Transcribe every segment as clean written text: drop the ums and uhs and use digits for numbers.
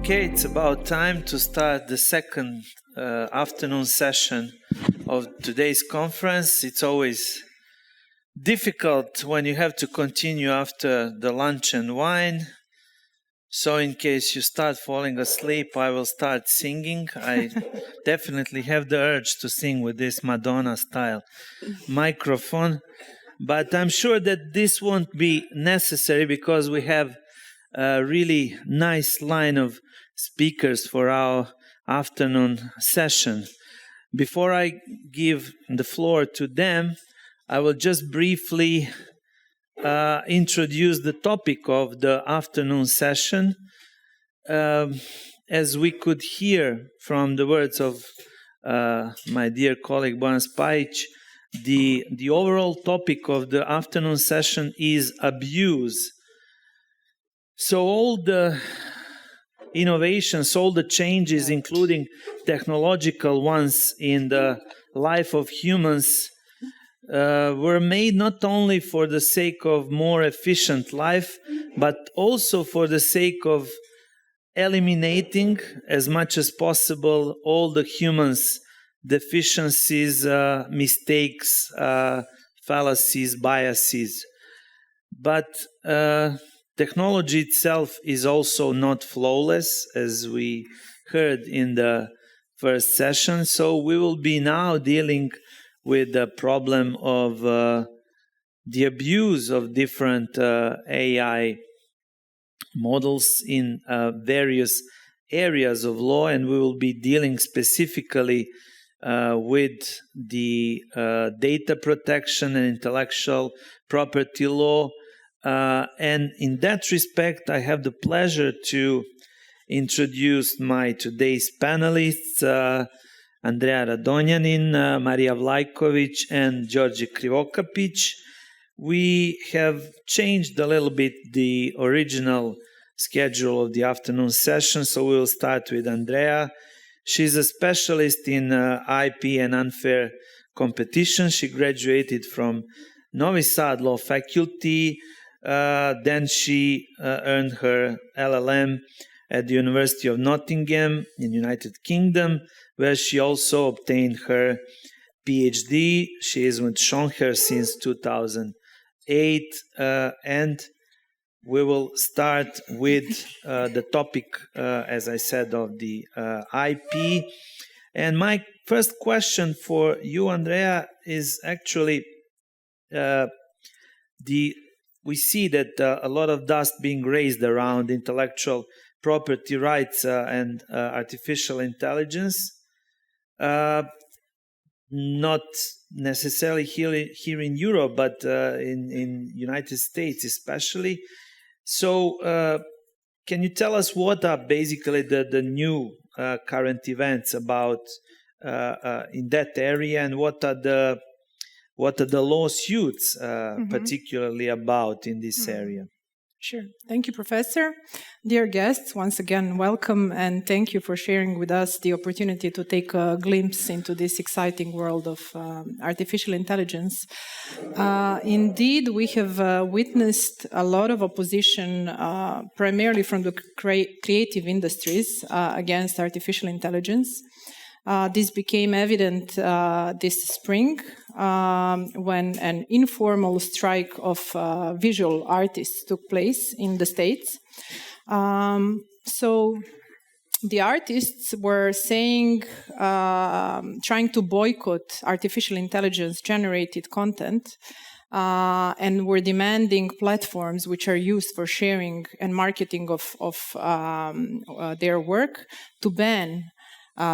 Okay, it's about time to start the second afternoon session of today's conference. It's always difficult when you have to continue after the lunch and wine. So in case you start falling asleep, I will start singing. I definitely have the urge to sing with this Madonna-style microphone. But I'm sure that this won't be necessary because we have a really nice line of speakers for our afternoon session. Before I give the floor to them, I will just briefly introduce the topic of the afternoon session. As we could hear from the words of my dear colleague Bojan Spajić, the overall topic of the afternoon session is abuse. So all the innovations, all the changes, including technological ones in the life of humans, were made not only for the sake of more efficient life, but also for the sake of eliminating as much as possible all the humans' deficiencies, mistakes, fallacies, biases. But technology itself is also not flawless, as we heard in the first session. So we will be now dealing with the problem of the abuse of different AI models in various areas of law, and we will be dealing specifically with the data protection and intellectual property law. And in that respect, I have the pleasure to introduce my today's panelists, Andrea Radonjanin, Marija Vlajković, and Đorđe Krivokapić. We have changed a little bit the original schedule of the afternoon session, so we will start with Andrea. She's a specialist in IP and unfair competition. She graduated from Novi Sad Law Faculty. Then she earned her LLM at the University of Nottingham in the United Kingdom, where she also obtained her PhD. She is with Schoenherr since 2008, and we will start with the topic, as I said, of the IP. And my first question for you, Andrea, is actually we see that a lot of dust being raised around intellectual property rights and artificial intelligence, not necessarily here in Europe, but in United States especially. So can you tell us what are basically the new current events about in that area, and what are the lawsuits particularly about in this area? Sure. Thank you, Professor. Dear guests, once again, welcome, and thank you for sharing with us the opportunity to take a glimpse into this exciting world of artificial intelligence. Indeed, we have witnessed a lot of opposition, primarily from the creative industries, against artificial intelligence. This became evident this spring when an informal strike of visual artists took place in the States. So the artists were saying, trying to boycott artificial intelligence generated content, and were demanding platforms which are used for sharing and marketing of their work to ban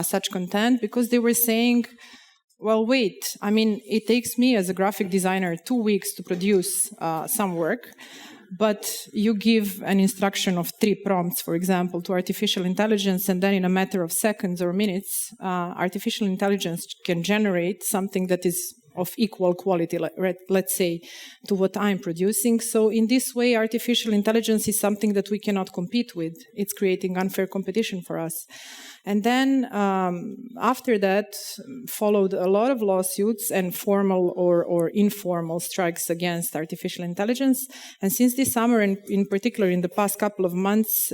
such content, because they were saying, well, wait, I mean, it takes me as a graphic designer 2 weeks to produce some work, but you give an instruction of 3 prompts, for example, to artificial intelligence, and then in a matter of seconds or minutes, artificial intelligence can generate something that is of equal quality, let's say, to what I'm producing. So in this way, artificial intelligence is something that we cannot compete with. It's creating unfair competition for us. And then after that followed a lot of lawsuits and formal or informal strikes against artificial intelligence. And since this summer, and in particular in the past couple of months,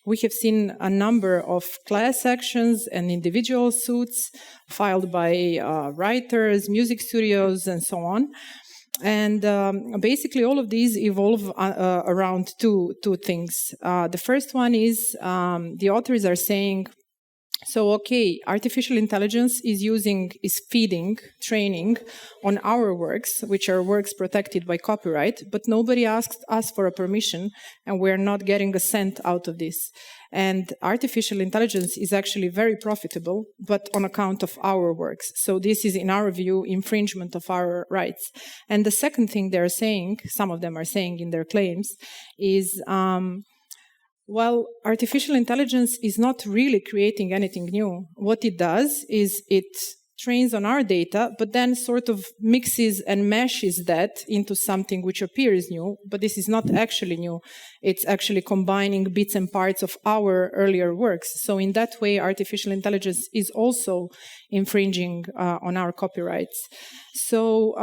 we have seen a number of class actions and individual suits filed by writers, music studios, and so on. And basically all of these evolve around two things. The first one is the authors are saying, so okay, artificial intelligence is feeding, training on our works, which are works protected by copyright, but nobody asked us for a permission, and we're not getting a cent out of this. And artificial intelligence is actually very profitable, but on account of our works. So this is, in our view, infringement of our rights. And the second thing they're saying, some of them are saying in their claims, is well, artificial intelligence is not really creating anything new. What it does is it trains on our data, but then sort of mixes and meshes that into something which appears new, but this is not actually new. It's actually combining bits and parts of our earlier works. So in that way, artificial intelligence is also infringing on our copyrights. So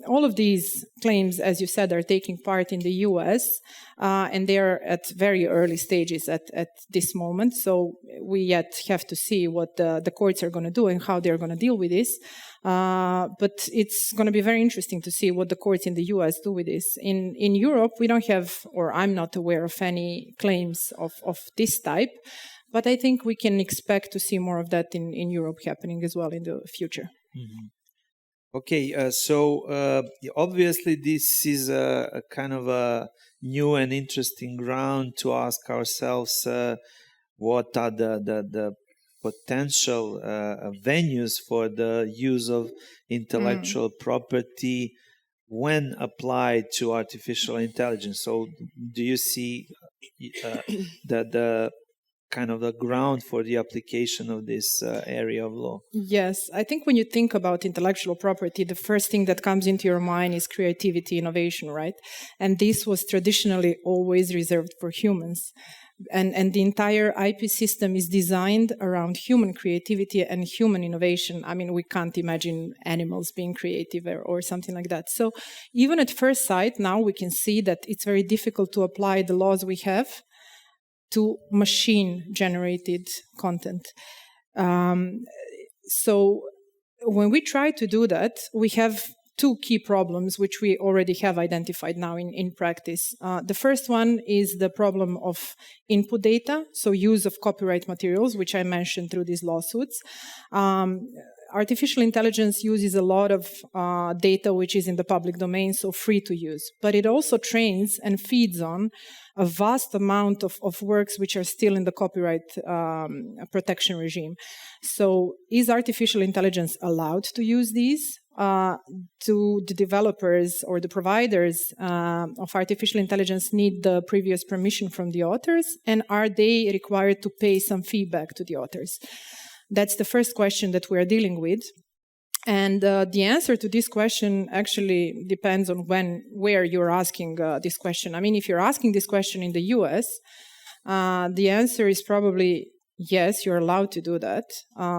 all of these claims, as you said, are taking part in the US, and they are at very early stages at this moment. So we yet have to see what the courts are going to do and how they're going to deal with this. But it's going to be very interesting to see what the courts in the US do with this. In Europe, we don't have, or I'm not aware of any claims of this type, but I think we can expect to see more of that in Europe happening as well in the future. Mm-hmm. Okay, so obviously this is a kind of a new and interesting ground to ask ourselves what are the potential venues for the use of intellectual property when applied to artificial intelligence. So do you see the kind of the ground for the application of this area of law? Yes, I think when you think about intellectual property, the first thing that comes into your mind is creativity, innovation, right? And this was traditionally always reserved for humans. And the entire IP system is designed around human creativity and human innovation. I mean, we can't imagine animals being creative or something like that. So even at first sight, now we can see that it's very difficult to apply the laws we have to machine-generated content. So when we try to do that, we have two key problems which we already have identified now in practice. The first one is the problem of input data, so use of copyright materials, which I mentioned through these lawsuits. Artificial intelligence uses a lot of data which is in the public domain, so free to use. But it also trains and feeds on a vast amount of works which are still in the copyright protection regime. So is artificial intelligence allowed to use these? Do the developers or the providers of artificial intelligence need the previous permission from the authors? And are they required to pay some feedback to the authors? That's the first question that we're dealing with. And the answer to this question actually depends on where you're asking this question. I mean, if you're asking this question in the US, the answer is probably yes, you're allowed to do that.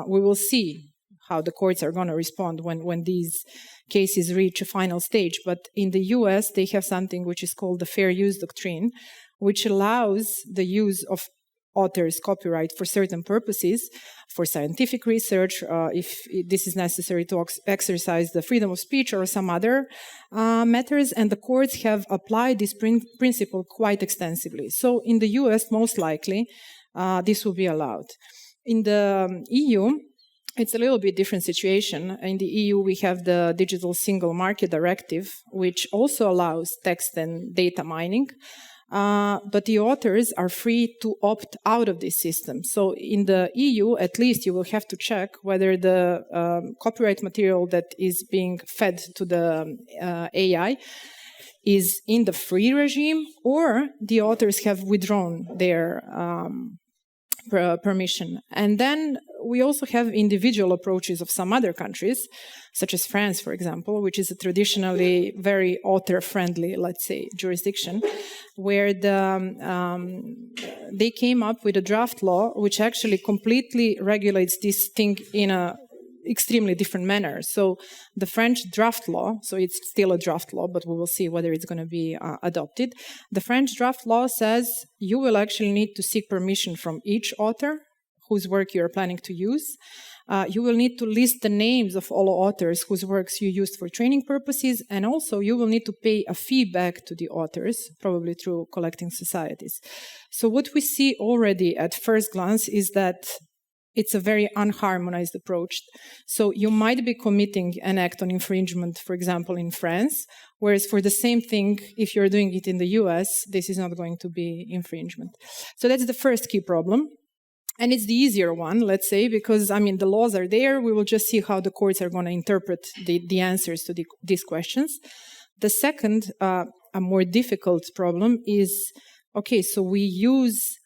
We will see how the courts are going to respond when these cases reach a final stage. But in the US, they have something which is called the fair use doctrine, which allows the use of authors' copyright for certain purposes, for scientific research, if this is necessary to exercise the freedom of speech or some other matters, and the courts have applied this principle quite extensively. So in the US, most likely, this will be allowed. In the EU, it's a little bit different situation. In the EU, we have the Digital Single Market Directive, which also allows text and data mining. But the authors are free to opt out of this system. So in the EU, at least you will have to check whether the copyright material that is being fed to the AI is in the free regime or the authors have withdrawn their permission. And then we also have individual approaches of some other countries, such as France, for example, which is a traditionally very author-friendly, let's say, jurisdiction, where they came up with a draft law which actually completely regulates this thing in a extremely different manner. So the French draft law, so it's still a draft law, but we will see whether it's going to be adopted. The French draft law says you will actually need to seek permission from each author whose work you're planning to use. You will need to list the names of all authors whose works you used for training purposes, and also you will need to pay a fee back to the authors, probably through collecting societies. So what we see already at first glance is that it's a very unharmonized approach. So you might be committing an act on infringement, for example, in France, whereas for the same thing, if you're doing it in the US, this is not going to be infringement. So that's the first key problem. And it's the easier one, let's say, because, I mean, the laws are there. We will just see how the courts are going to interpret the answers to these questions. The second, a more difficult problem is, okay, so we use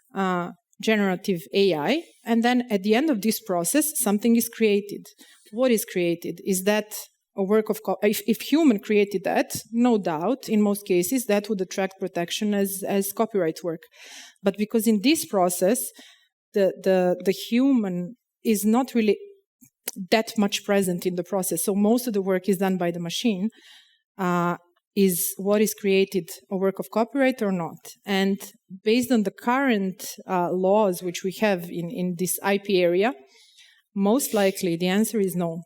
generative AI, and then at the end of this process, something is created. What is created? Is that a work of... If human created that, no doubt, in most cases, that would attract protection as copyright work. But because in this process, the human is not really that much present in the process. So most of the work is done by the machine. Is what is created a work of copyright or not? And based on the current laws which we have in this IP area, most likely the answer is no.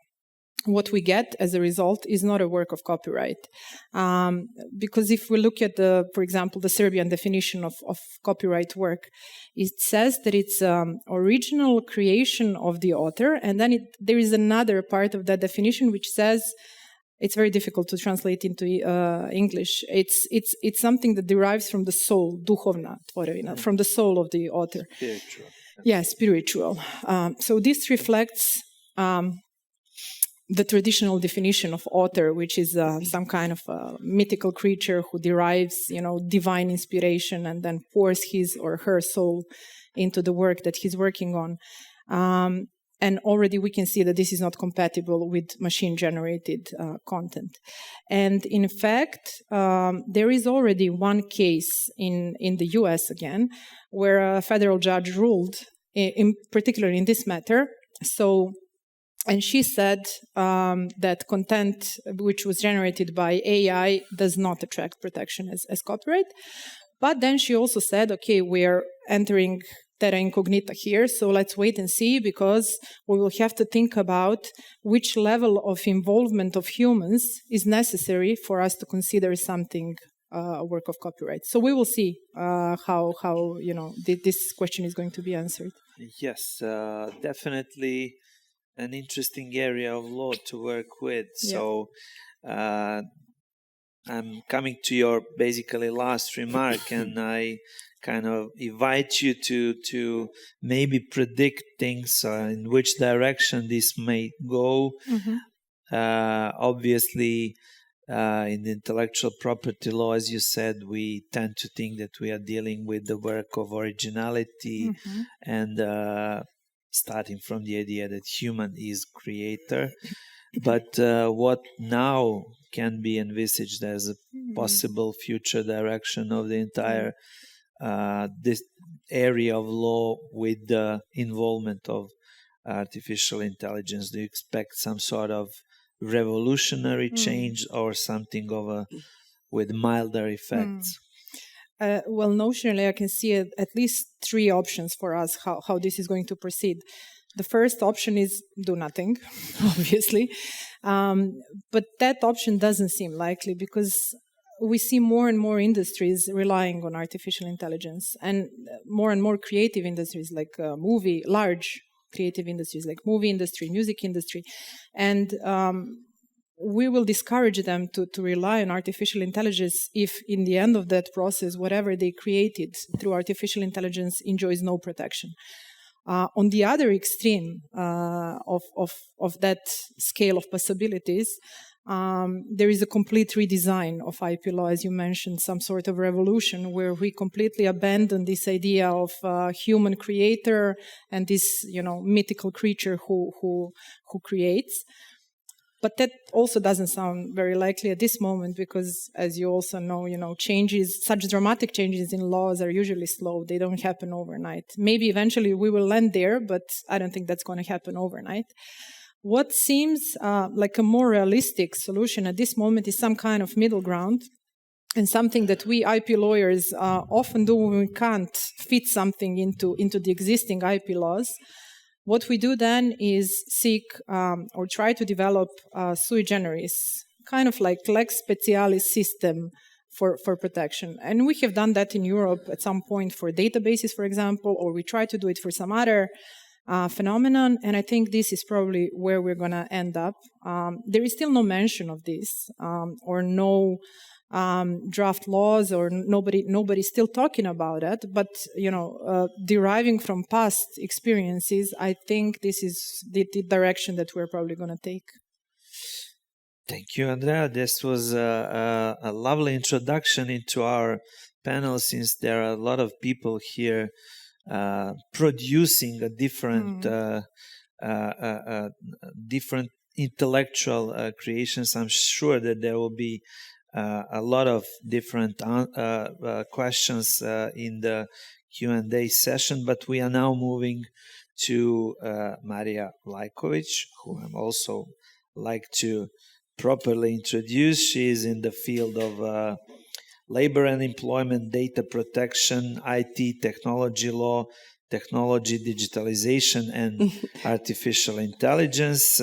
What we get as a result is not a work of copyright. Because if we look at, for example, the Serbian definition of copyright work, it says that it's original creation of the author, and then there is another part of that definition which says, it's very difficult to translate into English. It's something that derives from the soul, duhovna tvorevina, from the soul of the author. Spiritual. Yeah, spiritual. So this reflects the traditional definition of author, which is some kind of a mythical creature who derives, divine inspiration and then pours his or her soul into the work that he's working on. And already we can see that this is not compatible with machine-generated content. And in fact, there is already one case in the US again, where a federal judge ruled, particularly in this matter. And she said that content which was generated by AI does not attract protection as copyright. But then she also said, okay, we're entering terra incognita here, so let's wait and see, because we will have to think about which level of involvement of humans is necessary for us to consider something a work of copyright. So we will see how this question is going to be answered. Yes, definitely an interesting area of law to work with. Yeah. So I'm coming to your basically last remark, and I kind of invite you to maybe predict things in which direction this may go. Mm-hmm. Obviously, in the intellectual property law, as you said, we tend to think that we are dealing with the work of originality, mm-hmm. and starting from the idea that human is creator. But what now can be envisaged as a possible future direction of the entire this area of law with the involvement of artificial intelligence? Do you expect some sort of revolutionary change or something with milder effects? Well, notionally, I can see at least three options for us how this is going to proceed. The first option is do nothing, obviously. But that option doesn't seem likely, because we see more and more industries relying on artificial intelligence, and more creative industries like large creative industries like movie industry, music industry. And we will discourage them to rely on artificial intelligence if in the end of that process, whatever they created through artificial intelligence enjoys no protection. On the other extreme of that scale of possibilities, there is a complete redesign of IP law, as you mentioned, some sort of revolution where we completely abandon this idea of human creator and this, mythical creature who creates. But that also doesn't sound very likely at this moment because, as you also know, such dramatic changes in laws are usually slow. They don't happen overnight. Maybe eventually we will land there, but I don't think that's going to happen overnight. What seems like a more realistic solution at this moment is some kind of middle ground and something that we IP lawyers often do when we can't fit something into the existing IP laws. What we do then is seek or try to develop sui generis, kind of like lex specialis system for protection. And we have done that in Europe at some point for databases, for example, or we try to do it for some other phenomenon. And I think this is probably where we're going to end up. There is still no mention of this or no draft laws, or nobody's still talking about it, but deriving from past experiences, I think this is the direction that we're probably going to take. Thank you, Andrea. This was a lovely introduction into our panel, since there are a lot of people here producing a different different intellectual creations. I'm sure that there will be a lot of different questions in the Q&A session, but we are now moving to Marija Vlajković, who I'm also like to properly introduce. She is in the field of labor and employment, data protection, IT, technology law, technology, digitalization, and artificial intelligence.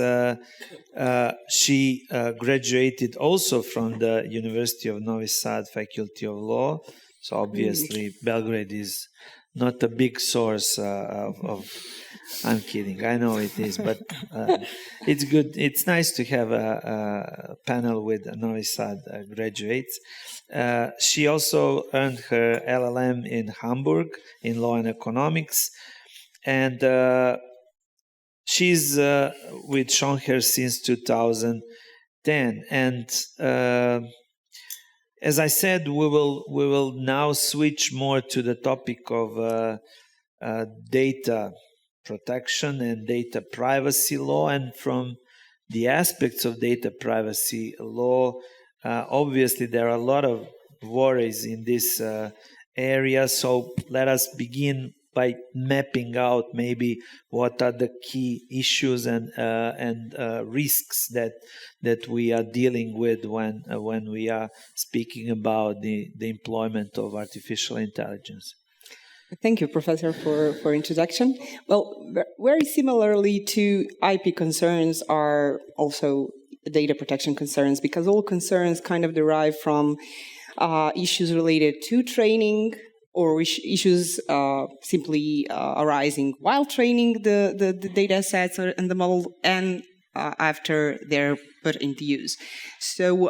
She graduated also from the University of Novi Sad Faculty of Law. So obviously Belgrade is not a big source of I'm kidding. I know it is, but it's good. It's nice to have a panel with Novi Sad graduates. She also earned her LLM in Hamburg in law and economics, and she's with Schoenherr since 2010. And as I said, we will now switch more to the topic of data protection and data privacy law. And from the aspects of data privacy law, obviously there are a lot of worries in this area. So let us begin by mapping out maybe what are the key issues and risks that we are dealing with when we are speaking about the employment of artificial intelligence. Thank you, Professor, for introduction. Well, very similarly to IP concerns are also data protection concerns, because all concerns kind of derive from issues related to training, or issues simply arising while training the data sets and the model, and after they're put into use. So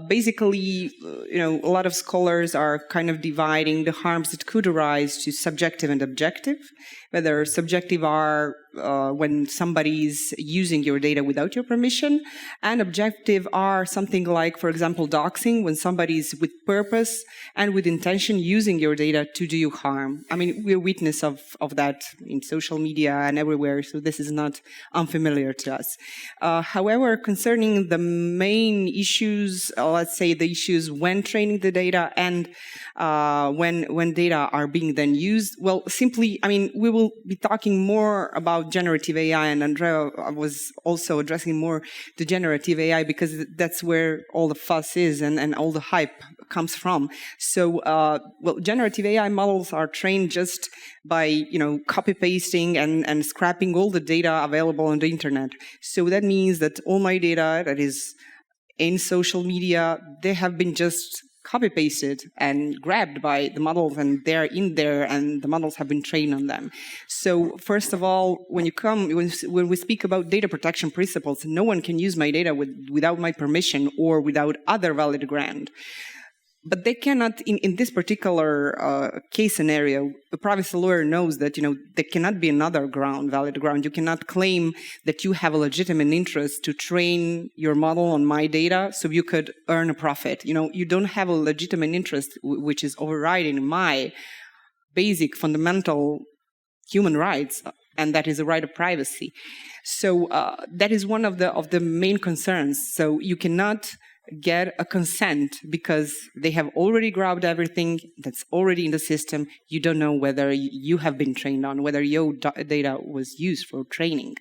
basically, a lot of scholars are kind of dividing the harms that could arise to subjective and objective. Whether subjective are when somebody's using your data without your permission, and objective are something like, for example, doxing, when somebody's with purpose and with intention using your data to do you harm. I mean, we're witness of that in social media and everywhere, so this is not unfamiliar to us. However, concerning the main issues, let's say the issues when training the data and when data are being then used, well, simply, I mean, we will be talking more about generative AI, and Andrea was also addressing more the generative AI because that's where all the fuss is and all the hype comes from. So, well, generative AI models are trained just by, copy pasting and scrapping all the data available on the internet. So that means that all my data that is in social media, they have been just copy-pasted and grabbed by the models, and they're in there, and the models have been trained on them. So first of all, when we speak about data protection principles, no one can use my data without my permission or without other valid ground. But they cannot, in this particular case scenario, a privacy lawyer knows that, there cannot be another valid ground. You cannot claim that you have a legitimate interest to train your model on my data so you could earn a profit. You don't have a legitimate interest which is overriding my basic fundamental human rights, and that is the right of privacy. So that is one of the main concerns. So you cannot get a consent because they have already grabbed everything that's already in the system. You don't know whether you have been trained on, whether your data was used for training.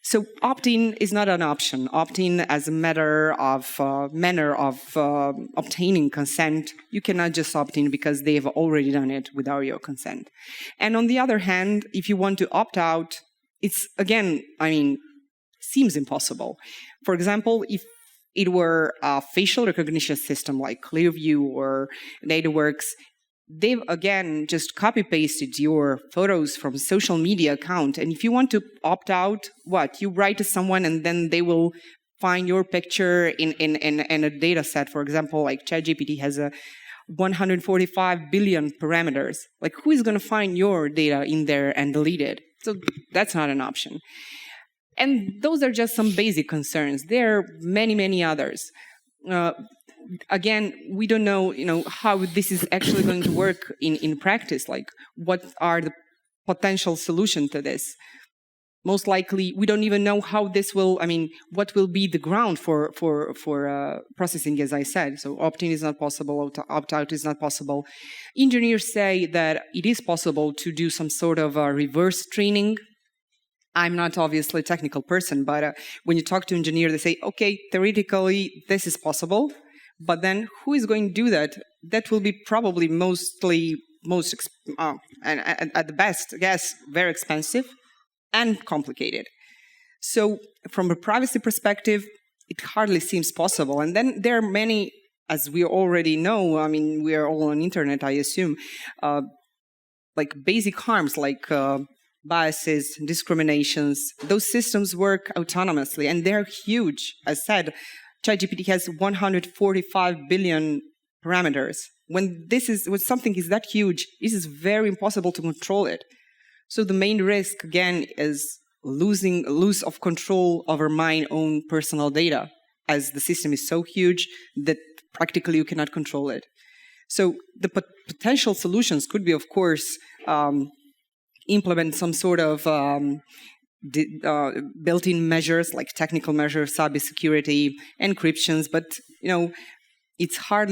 So opt-in is not an option. Opt-in as a manner of obtaining consent. You cannot just opt-in because they have already done it without your consent. And on the other hand, if you want to opt out, it's, again, seems impossible. For example, if it were a facial recognition system like Clearview or DataWorks, they've, again, just copy-pasted your photos from a social media account. And if you want to opt out, you write to someone and then they will find your picture in a data set. For example, like ChatGPT has 145 billion parameters. Like, who is going to find your data in there and delete it? So that's not an option. And those are just some basic concerns. There are many, many others. Again, we don't know, how this is actually going to work in practice. Like, what are the potential solutions to this? Most likely, we don't even know how this will. What will be the ground for processing, as I said. So opt-in is not possible. Opt-out is not possible. Engineers say that it is possible to do some sort of reverse training. I'm not obviously a technical person, but when you talk to engineers, they say, okay, theoretically, this is possible, but then who is going to do that? That will be probably and at the best, I guess, very expensive and complicated. So from a privacy perspective, it hardly seems possible. And then there are many, as we already know, we are all on internet, I assume, like basic harms, like biases, discriminations. Those systems work autonomously, and they're huge. As said, ChatGPT has 145 billion parameters. When something is that huge, it is very impossible to control it. So the main risk, again, is loss of control over my own personal data, as the system is so huge that practically you cannot control it. So the potential solutions could be, of course, implement some sort of built-in measures like technical measures, cybersecurity, encryptions. But it's hard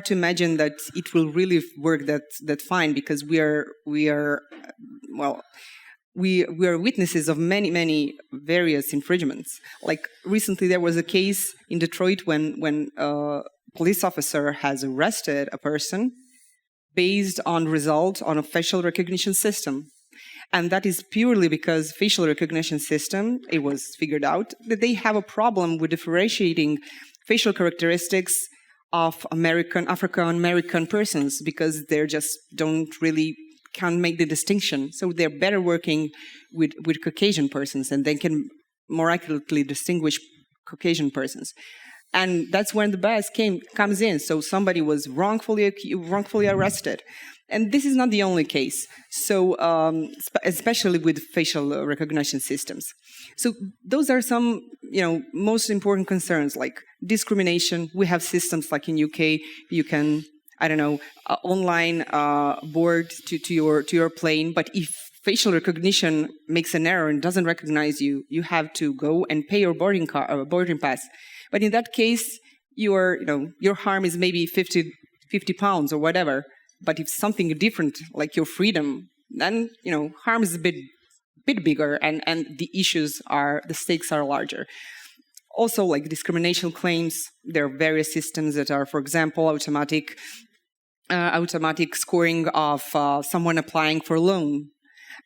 to imagine that it will really work that fine, because we are witnesses of many various infringements. Like recently, there was a case in Detroit when a police officer has arrested a person based on result on a facial recognition system. And that is purely because facial recognition system, it was figured out that they have a problem with differentiating facial characteristics of African-American persons, because they just can't make the distinction. So they're better working with Caucasian persons, and they can more accurately distinguish Caucasian persons. And that's when the bias comes in. So somebody was wrongfully arrested. And this is not the only case. So especially with facial recognition systems. So those are some, most important concerns, like discrimination. We have systems like in UK, you can, online board to your plane. But if facial recognition makes an error and doesn't recognize you, you have to go and pay your boarding pass. But in that case, your harm is maybe 50 pounds or whatever. But if something different, like your freedom, then harm is a bit bigger, and the stakes are larger. Also, like discrimination claims, there are various systems that are, for example, automatic scoring of someone applying for a loan.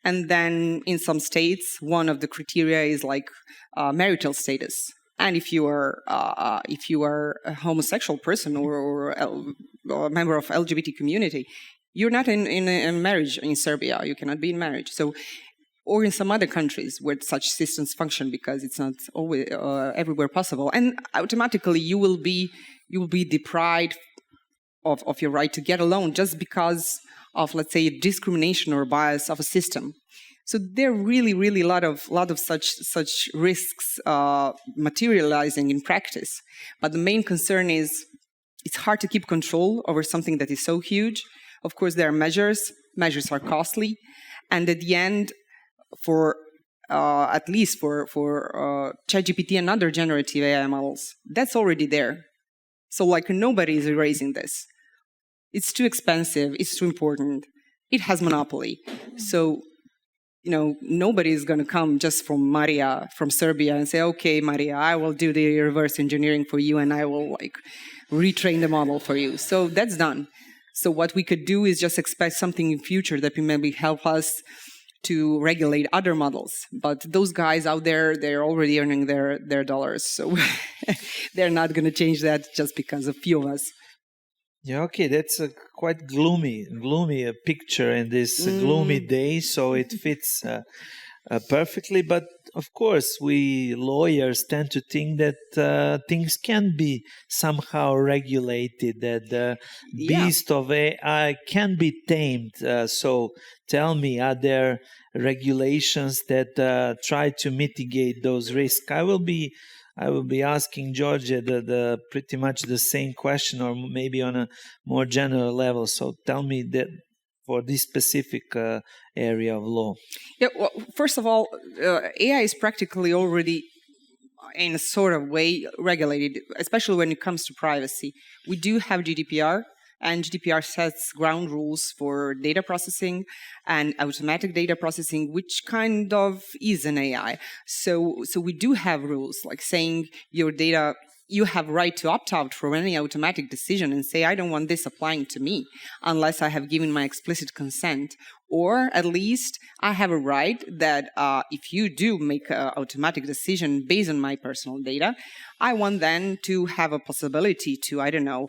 And then in some states, one of the criteria is like marital status. And if you are a homosexual person or a member of LGBT community, you're not in a marriage in Serbia. You cannot be in marriage. So, or in some other countries where such systems function, because it's not always everywhere possible. And automatically you will be deprived of your right to get a loan just because of, let's say, discrimination or bias of a system. So there are really a lot of such risks materializing in practice. But the main concern is it's hard to keep control over something that is so huge. Of course, there are measures. Measures are costly, and at the end, for at least for ChatGPT and other generative AI models, that's already there. So like nobody is erasing this. It's too expensive. It's too important. It has monopoly. So, nobody is going to come just from Marija, from Serbia, and say, okay, Marija, I will do the reverse engineering for you and I will retrain the model for you. So that's done. So what we could do is just expect something in future that will maybe help us to regulate other models. But those guys out there, they're already earning their dollars. So they're not going to change that just because a few of us. Yeah, okay, that's a quite gloomy picture in this gloomy day, so it fits perfectly. But of course, we lawyers tend to think that things can be somehow regulated, that the beast of AI can be tamed. So tell me, are there regulations that try to mitigate those risks? I will be asking Đorđe the pretty much the same question, or maybe on a more general level. So tell me that for this specific area of law. Yeah, well, first of all, AI is practically already in a sort of way regulated, especially when it comes to privacy. We do have GDPR, and GDPR sets ground rules for data processing and automatic data processing, which kind of is an AI. So we do have rules like saying your data, you have right to opt out from any automatic decision and say, I don't want this applying to me unless I have given my explicit consent. Or at least I have a right that if you do make an automatic decision based on my personal data, I want then to have a possibility to, I don't know,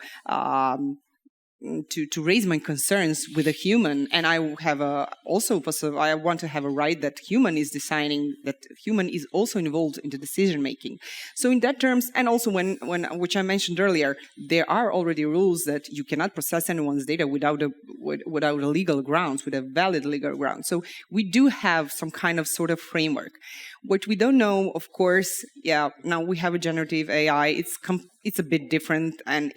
to raise my concerns with a human, and I have I want to have a right that human is deciding, that human is also involved in the decision making. So in that terms, and also when which I mentioned earlier, there are already rules that you cannot process anyone's data without a legal grounds, with a valid legal ground. So we do have some kind of sort of framework. What we don't know, of course, now we have a generative AI. It's a bit different, and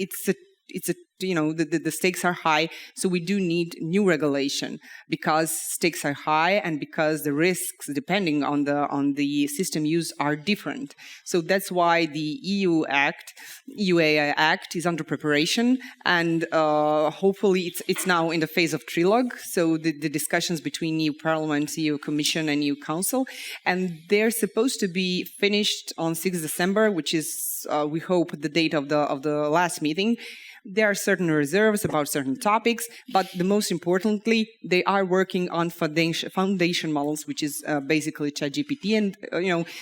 the stakes are high, so we do need new regulation because stakes are high and because the risks, depending on the system used, are different. So that's why the EU AI Act is under preparation, and hopefully it's now in the phase of trilogue. So the discussions between EU Parliament, EU Commission, and EU Council, and they're supposed to be finished on 6th December, which is we hope the date of the last meeting. There are certain reserves about certain topics, but the most importantly, they are working on foundation models, which is basically ChatGPT, and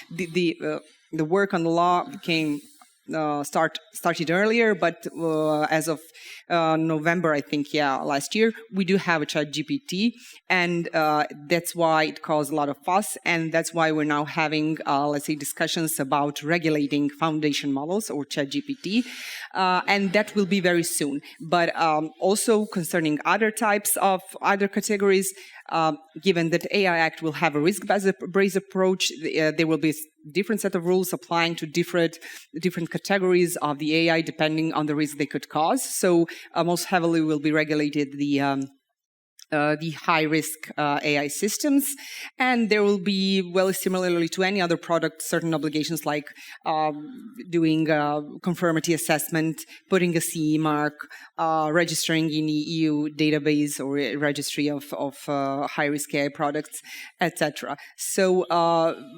the work on the law started earlier, but as of November, I think, last year, we do have a ChatGPT, and that's why it caused a lot of fuss, and that's why we're now having, discussions about regulating foundation models or ChatGPT, and that will be very soon. But also concerning other categories, given that AI Act will have a risk-based approach, there will be different set of rules applying to different categories of the AI depending on the risk they could cause. So most heavily will be regulated the high-risk AI systems, and there will be, well, similarly to any other product, certain obligations like doing conformity assessment, putting a CE mark, registering in the EU database or registry of high-risk AI products, etc. So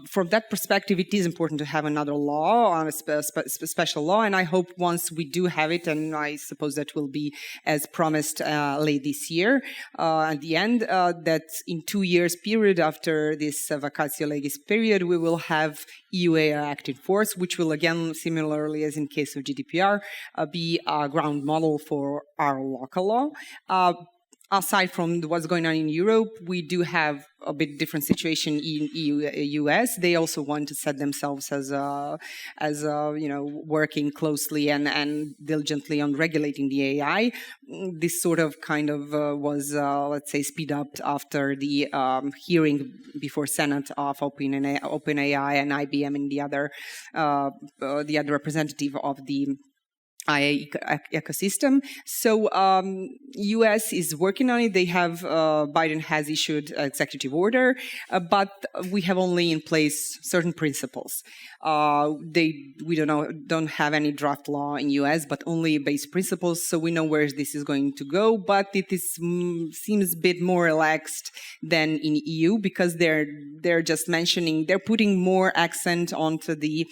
from that perspective, it is important to have another law, a special law, and I hope once we do have it, and I suppose that will be as promised late this year, at the end, that in 2 years period after this vacatio legis period, we will have EU AI Act in force, which will again, similarly as in case of GDPR, be a ground model for our local law. aside from what's going on in Europe, we do have a bit different situation in US. They also want to set themselves as working closely and diligently on regulating the AI. This sort of was, let's say, speed up after the hearing before Senate of OpenAI and IBM and the other representative of the AI ecosystem. So US is working on it. They have Biden has issued an executive order, but we have only in place certain principles. We don't have any draft law in US, but only base principles. So we know where this is going to go. But it seems a bit more relaxed than in EU because they're just mentioning, they're putting more accent onto the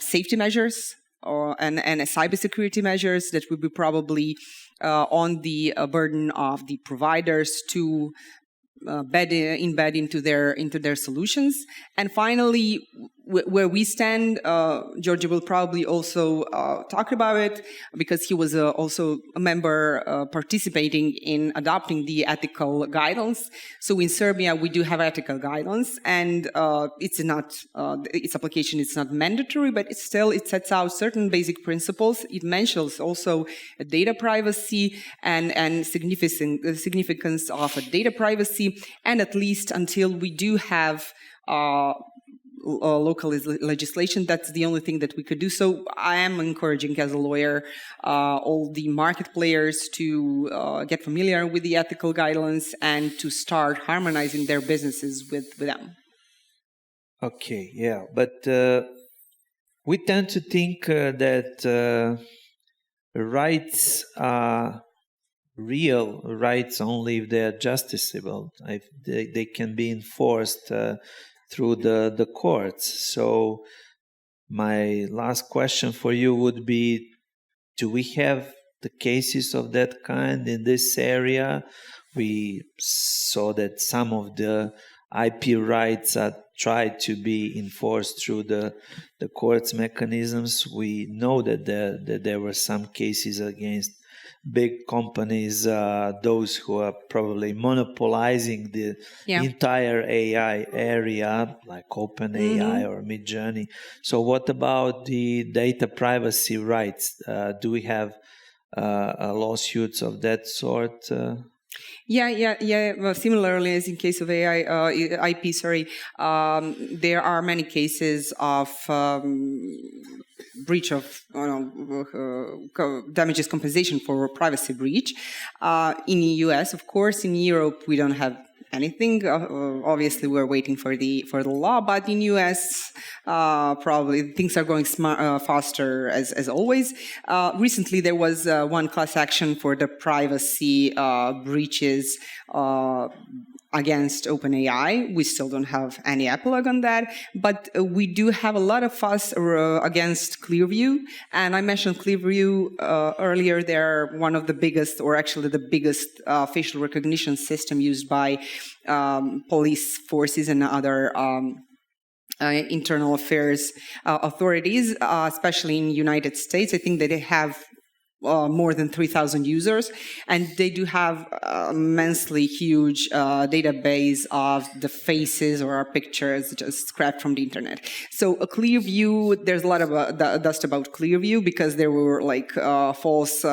safety measures and cybersecurity measures that will be probably on the burden of the providers to embed into their solutions. And finally, where we stand, Đorđe will probably also talk about it because he was also a member participating in adopting the ethical guidelines. So in Serbia, we do have ethical guidelines, and its application is not mandatory, but it sets out certain basic principles. It mentions also data privacy and significance of data privacy, and at least until we do have local legislation, that's the only thing that we could do. So I am encouraging, as a lawyer, all the market players to get familiar with the ethical guidelines and to start harmonizing their businesses with them. Okay, yeah, but we tend to think that rights are real rights only if they are justiciable, if they can be enforced through the courts. So my last question for you would be, do we have the cases of that kind in this area? We saw that some of the IP rights are tried to be enforced through the courts mechanisms. We know that there were some cases against big companies, those who are probably monopolizing the entire AI area, like OpenAI or Midjourney. So what about the data privacy rights? Do we have lawsuits of that sort? Well, similarly, as in case of IP, there are many cases of breach of damages compensation for privacy breach. In the US, of course. In Europe, we don't have anything. Obviously, we're waiting for the law, but in US, probably things are going faster as always. Recently, there was one class action for the privacy breaches against OpenAI. We still don't have any epilogue on that, but we do have a lot of fuss against Clearview. And I mentioned Clearview earlier. They're one of the biggest, or actually the biggest facial recognition system used by police forces and other internal affairs authorities, especially in the United States. I think that they have more than 3,000 users, and they do have immensely huge database of the faces or our pictures just scrapped from the internet. So a Clearview, there's a lot of dust about Clearview because there were like false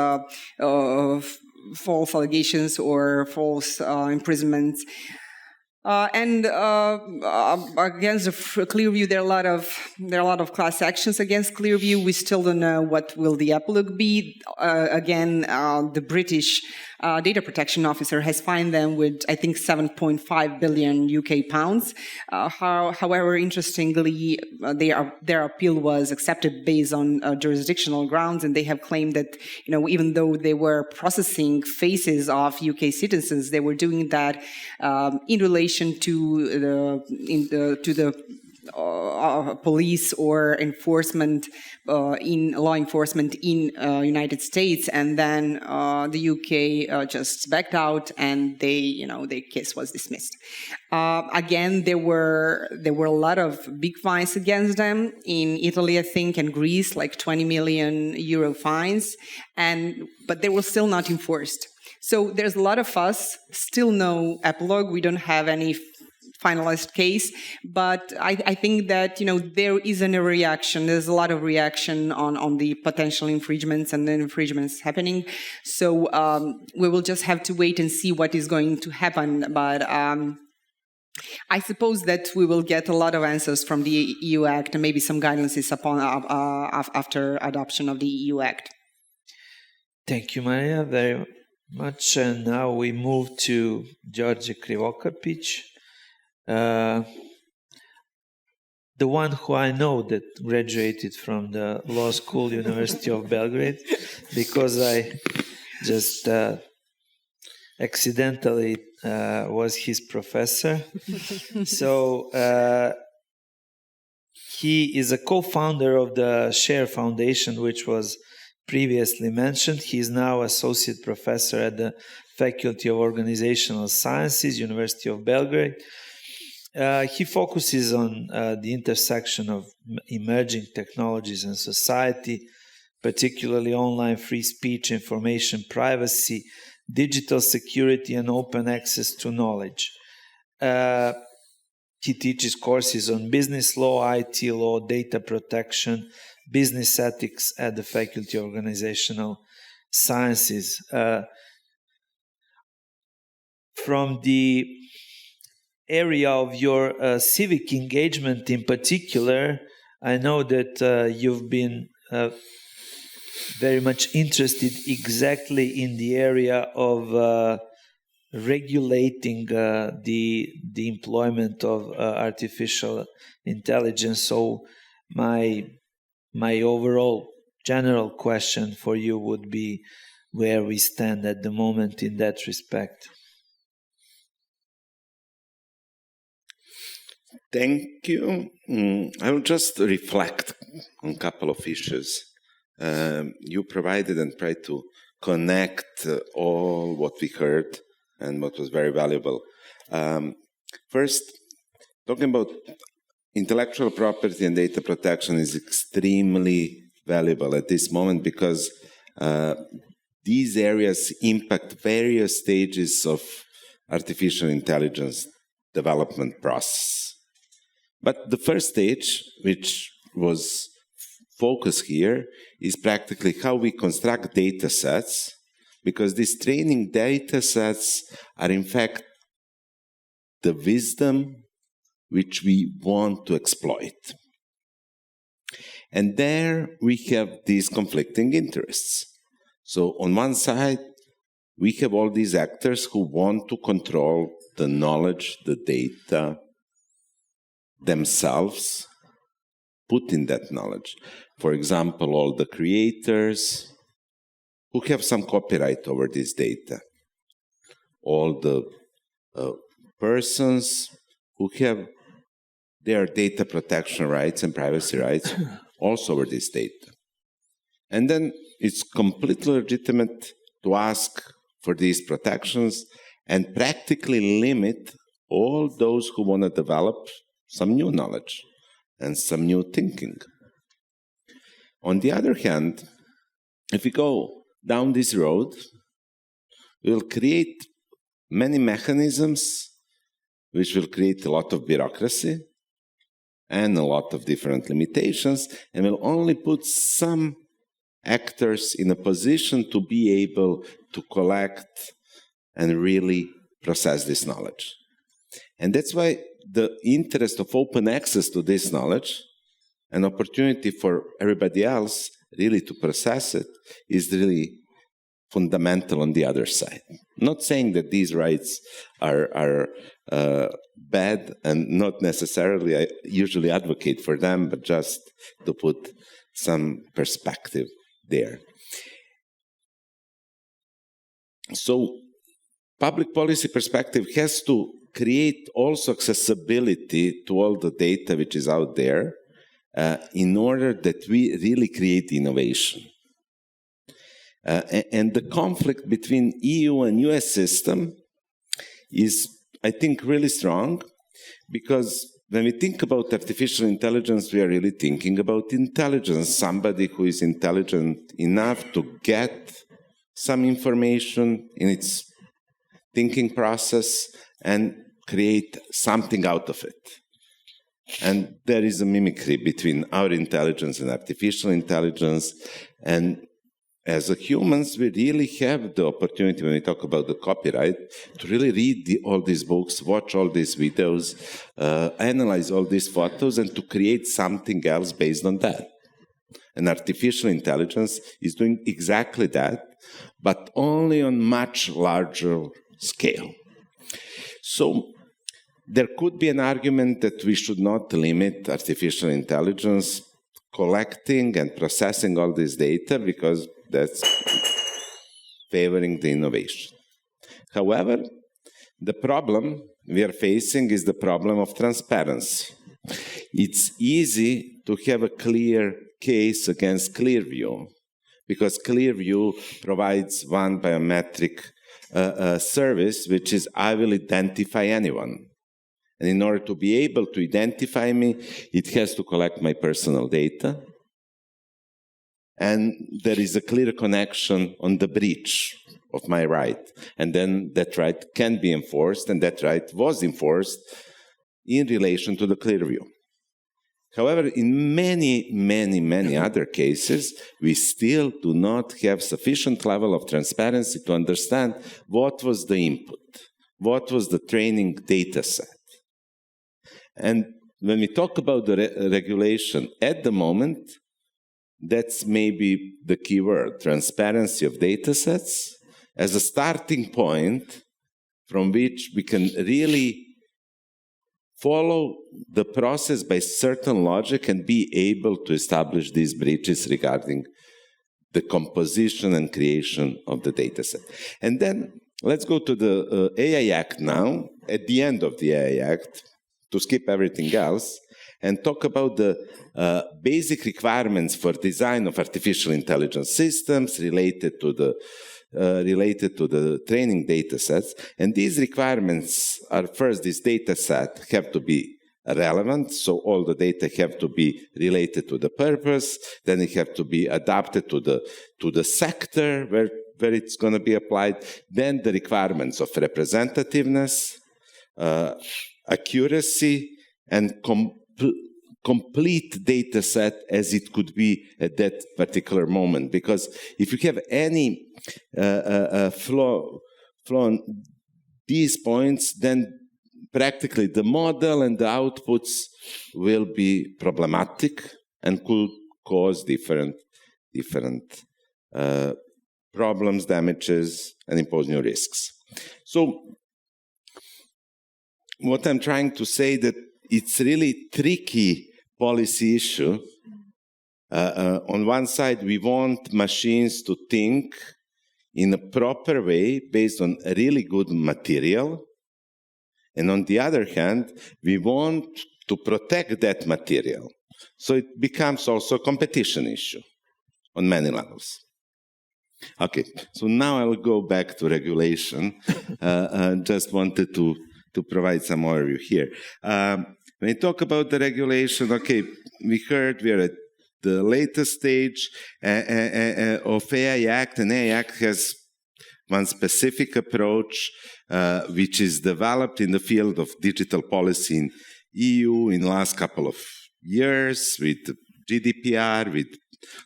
allegations or false imprisonments. And against Clearview, there are a lot of class actions against Clearview. We still don't know what will the epilogue be. Again, the British data protection officer has fined them with, I think, 7.5 billion UK pounds. However, interestingly, their appeal was accepted based on jurisdictional grounds, and they have claimed that, even though they were processing faces of UK citizens, they were doing that in relation to the police or enforcement in law enforcement in United States, and then the UK just backed out, and their case was dismissed. Again, there were a lot of big fines against them in Italy, I think, and Greece, like 20 million euro fines, but they were still not enforced. So there's a lot of fuss, still no epilogue. We don't have any finalized case, but I think that, there isn't a reaction. There's a lot of reaction on the potential infringements and the infringements happening. So we will just have to wait and see what is going to happen. But I suppose that we will get a lot of answers from the EU Act and maybe some guidances after adoption of the EU Act. Thank you, Marija, very much. And now we move to Đorđe Krivokapić. The one who I know that graduated from the law school, University of Belgrade, because I just accidentally was his professor. So he is a co-founder of the Share Foundation, which was previously mentioned. He is now associate professor at the Faculty of Organizational Sciences, University of Belgrade. He focuses on the intersection of emerging technologies and society, particularly online free speech, information privacy, digital security, and open access to knowledge. He teaches courses on business law, IT law, data protection, business ethics at the Faculty of Organizational Sciences. From the area of your civic engagement in particular, I know that you've been very much interested exactly in the area of regulating the employment of artificial intelligence. So my overall general question for you would be where we stand at the moment in that respect. Thank you. I will just reflect on a couple of issues. You provided and tried to connect all what we heard and what was very valuable. First, talking about intellectual property and data protection is extremely valuable at this moment because these areas impact various stages of artificial intelligence development process. But the first stage, which was focused here, is practically how we construct data sets, because these training data sets are in fact the wisdom which we want to exploit. And there we have these conflicting interests. So on one side, we have all these actors who want to control the knowledge, the data, themselves, put in that knowledge. For example, all the creators who have some copyright over this data. All the persons who have their data protection rights and privacy rights also over this data. And then it's completely legitimate to ask for these protections and practically limit all those who want to develop some new knowledge and some new thinking. On the other hand, if we go down this road, we'll create many mechanisms which will create a lot of bureaucracy and a lot of different limitations, and will only put some actors in a position to be able to collect and really process this knowledge. And that's why the interest of open access to this knowledge, an opportunity for everybody else really to process it, is really fundamental on the other side. Not saying that these rights are bad, and not necessarily I usually advocate for them, but just to put some perspective there. So public policy perspective has to create also accessibility to all the data which is out there in order that we really create innovation. And the conflict between EU and US system is, I think, really strong, because when we think about artificial intelligence, we are really thinking about intelligence, somebody who is intelligent enough to get some information in its thinking process and create something out of it. And there is a mimicry between our intelligence and artificial intelligence. And as a humans, we really have the opportunity, when we talk about the copyright, to really read all these books, watch all these videos, analyze all these photos, and to create something else based on that. And artificial intelligence is doing exactly that, but only on much larger scale. So there could be an argument that we should not limit artificial intelligence collecting and processing all this data, because that's favoring the innovation. However, the problem we are facing is the problem of transparency. It's easy to have a clear case against Clearview, because Clearview provides one biometric service, which is I will identify anyone. And in order to be able to identify me, it has to collect my personal data. And there is a clear connection on the breach of my right. And then that right can be enforced, and that right was enforced in relation to the Clearview. However, in many other cases, we still do not have sufficient level of transparency to understand what was the input, what was the training data set. And when we talk about the regulation, at the moment, that's maybe the key word, transparency of data sets, as a starting point from which we can really follow the process by certain logic and be able to establish these breaches regarding the composition and creation of the data set. And then let's go to the AI Act now, at the end of the AI Act, to skip everything else, and talk about the basic requirements for design of artificial intelligence systems related to the training data sets. And these requirements are, first, this data set have to be relevant, so all the data have to be related to the purpose, then it have to be adapted to the sector where it's going to be applied, then the requirements of representativeness, accuracy, and complete data set as it could be at that particular moment. Because if you have any flaw on these points, then practically the model and the outputs will be problematic and could cause different problems, damages, and impose new risks. So what I'm trying to say that it's really tricky policy issue. On one side, we want machines to think in a proper way based on really good material. And on the other hand, we want to protect that material. So it becomes also a competition issue on many levels. Okay, so now I'll go back to regulation. Just wanted to provide some overview here. When we talk about the regulation, okay, we heard we are at the latest stage of AI Act, and AI Act has one specific approach which is developed in the field of digital policy in EU in the last couple of years with GDPR,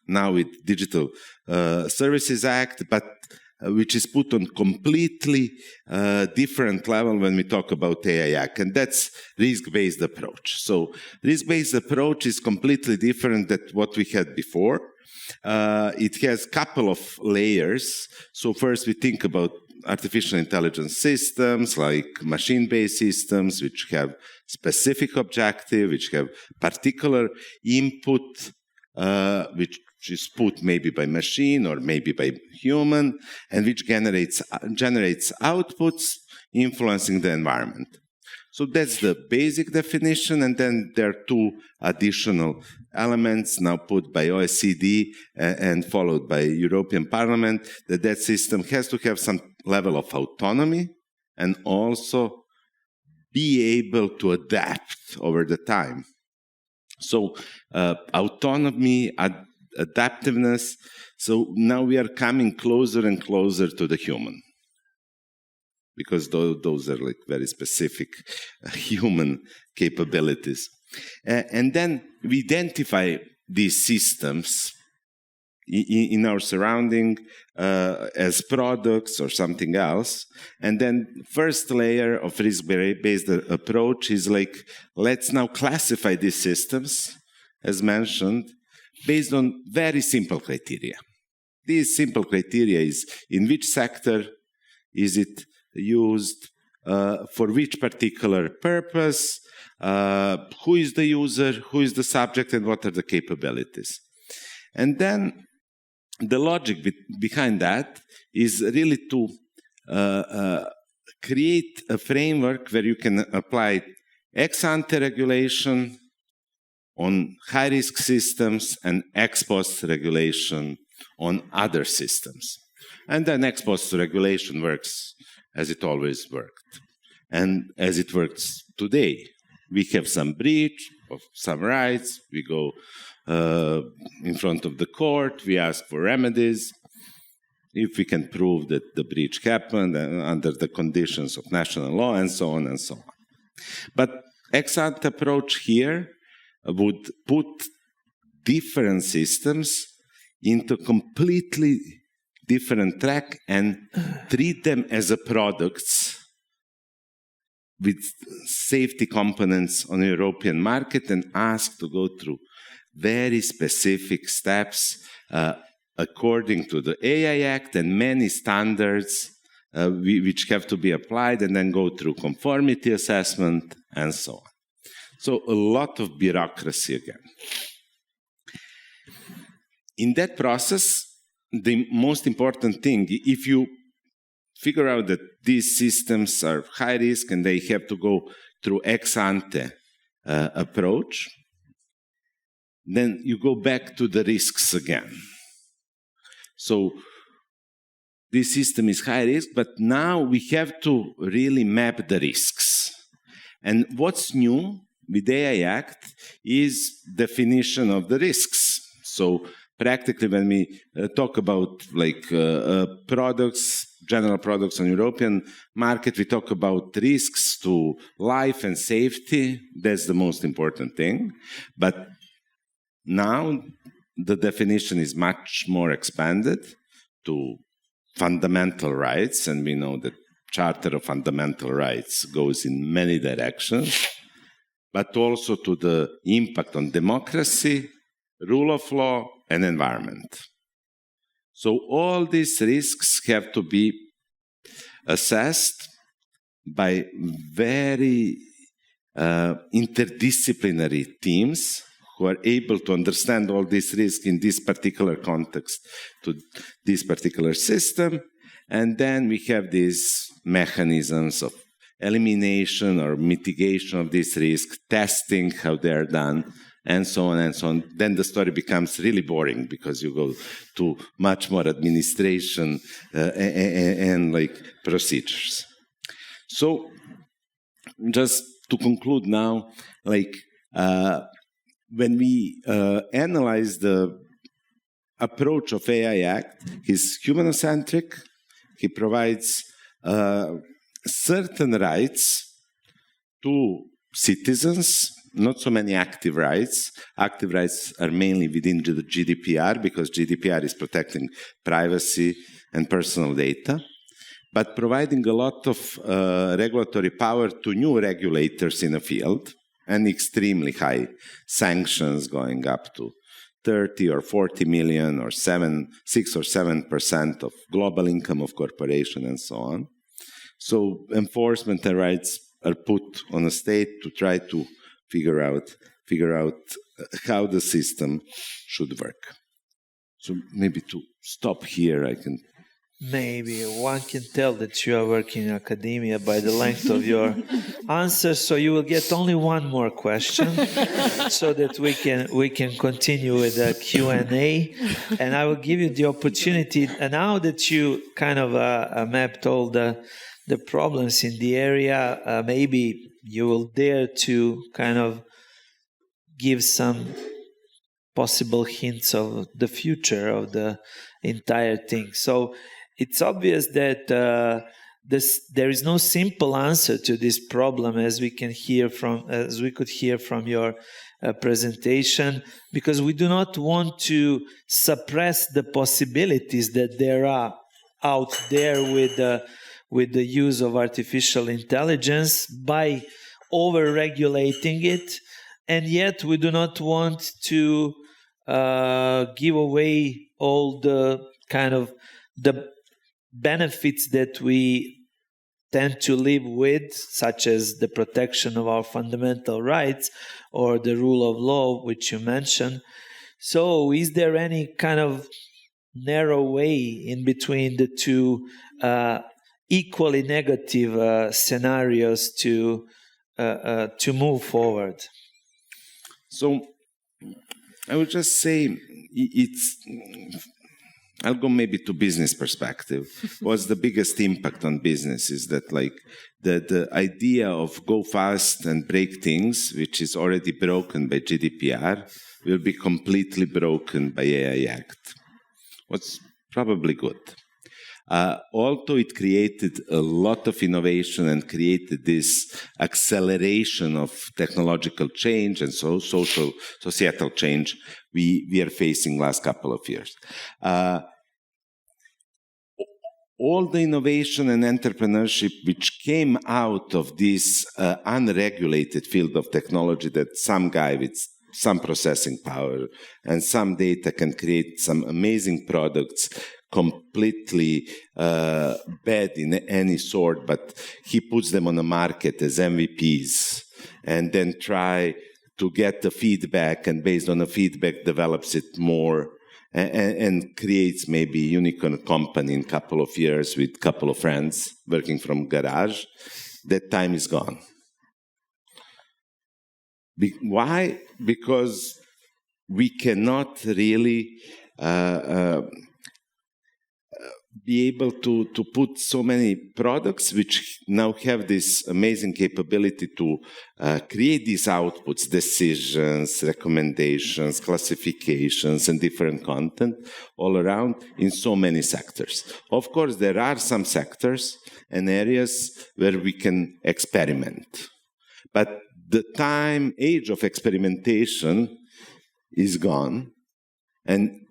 now with Digital Services Act, but which is put on completely different level when we talk about AI Act, and that's risk-based approach. So risk-based approach is completely different than what we had before. It has a couple of layers. So first we think about artificial intelligence systems like machine-based systems which have specific objective, which have particular input, which is put maybe by machine or maybe by human, and which generates outputs influencing the environment. So that's the basic definition, and then there are two additional elements now put by OECD and followed by European Parliament, that system has to have some level of autonomy and also be able to adapt over the time. So autonomy, adaptiveness. So now we are coming closer and closer to the human, because those are like very specific human capabilities. And then we identify these systems in our surrounding as products or something else. And then first layer of risk-based approach is like, let's now classify these systems, as mentioned, based on very simple criteria. These simple criteria is in which sector is it used, for which particular purpose, who is the user, who is the subject, and what are the capabilities. And then the logic behind that is really to create a framework where you can apply ex-ante regulation on high-risk systems and ex-post regulation on other systems. And then ex-post regulation works as it always worked, and as it works today. We have some breach of some rights, we go in front of the court, we ask for remedies. If we can prove that the breach happened under the conditions of national law, and so on and so on. But ex-ante approach here would put different systems into completely different track and treat them as a products with safety components on the European market, and ask to go through very specific steps according to the AI Act and many standards which have to be applied, and then go through conformity assessment and so on. So a lot of bureaucracy again. In that process, the most important thing, if you figure out that these systems are high risk and they have to go through ex-ante approach, then you go back to the risks again. So this system is high risk, but now we have to really map the risks. And what's new with the AI Act is definition of the risks. So practically, when we talk about like products, general products on European market, we talk about risks to life and safety. That's the most important thing. But now the definition is much more expanded to fundamental rights, and we know that Charter of Fundamental Rights goes in many directions, but also to the impact on democracy, rule of law, and environment. So all these risks have to be assessed by very interdisciplinary teams who are able to understand all these risks in this particular context to this particular system. And then we have these mechanisms of elimination or mitigation of this risk, testing how they are done, and so on and so on. Then the story becomes really boring because you go to much more administration and like procedures. So just to conclude now, like when we analyze the approach of AI Act, he's humanocentric. He provides certain rights to citizens, not so many active rights. Active rights are mainly within the GDPR, because GDPR is protecting privacy and personal data, but providing a lot of regulatory power to new regulators in the field, and extremely high sanctions going up to 30 or 40 million or 6 or 7% of global income of corporation and so on. So enforcement and rights are put on a state to try to figure out how the system should work. So maybe to stop here, I can... Maybe one can tell that you are working in academia by the length of your answers, so you will get only one more question so that we can continue with the Q&A. And I will give you the opportunity, and now that you kind of mapped all the problems in the area, maybe you will dare to kind of give some possible hints of the future of the entire thing. So it's obvious that there is no simple answer to this problem, as we could hear from your presentation, because we do not want to suppress the possibilities that there are out there with the use of artificial intelligence by over-regulating it, and yet we do not want to give away all the kind of the benefits that we tend to live with, such as the protection of our fundamental rights or the rule of law, which you mentioned. So is there any kind of narrow way in between the two equally negative scenarios to move forward? So I would just say I'll go maybe to business perspective. What's the biggest impact on business is that the idea of go fast and break things, which is already broken by GDPR, will be completely broken by AI Act. What's probably good. Although it created a lot of innovation and created this acceleration of technological change and societal change we are facing last couple of years. All the innovation and entrepreneurship which came out of this unregulated field of technology, that some guy with some processing power and some data can create some amazing products, completely bad in any sort, but he puts them on the market as MVPs and then try to get the feedback, and based on the feedback develops it more and creates maybe a unicorn company in a couple of years with a couple of friends working from garage. That time is gone. Why? Because we cannot really be able to put so many products which now have this amazing capability to create these outputs, decisions, recommendations, classifications, and different content all around in so many sectors. Of course, there are some sectors and areas where we can experiment. But the age of experimentation is gone. And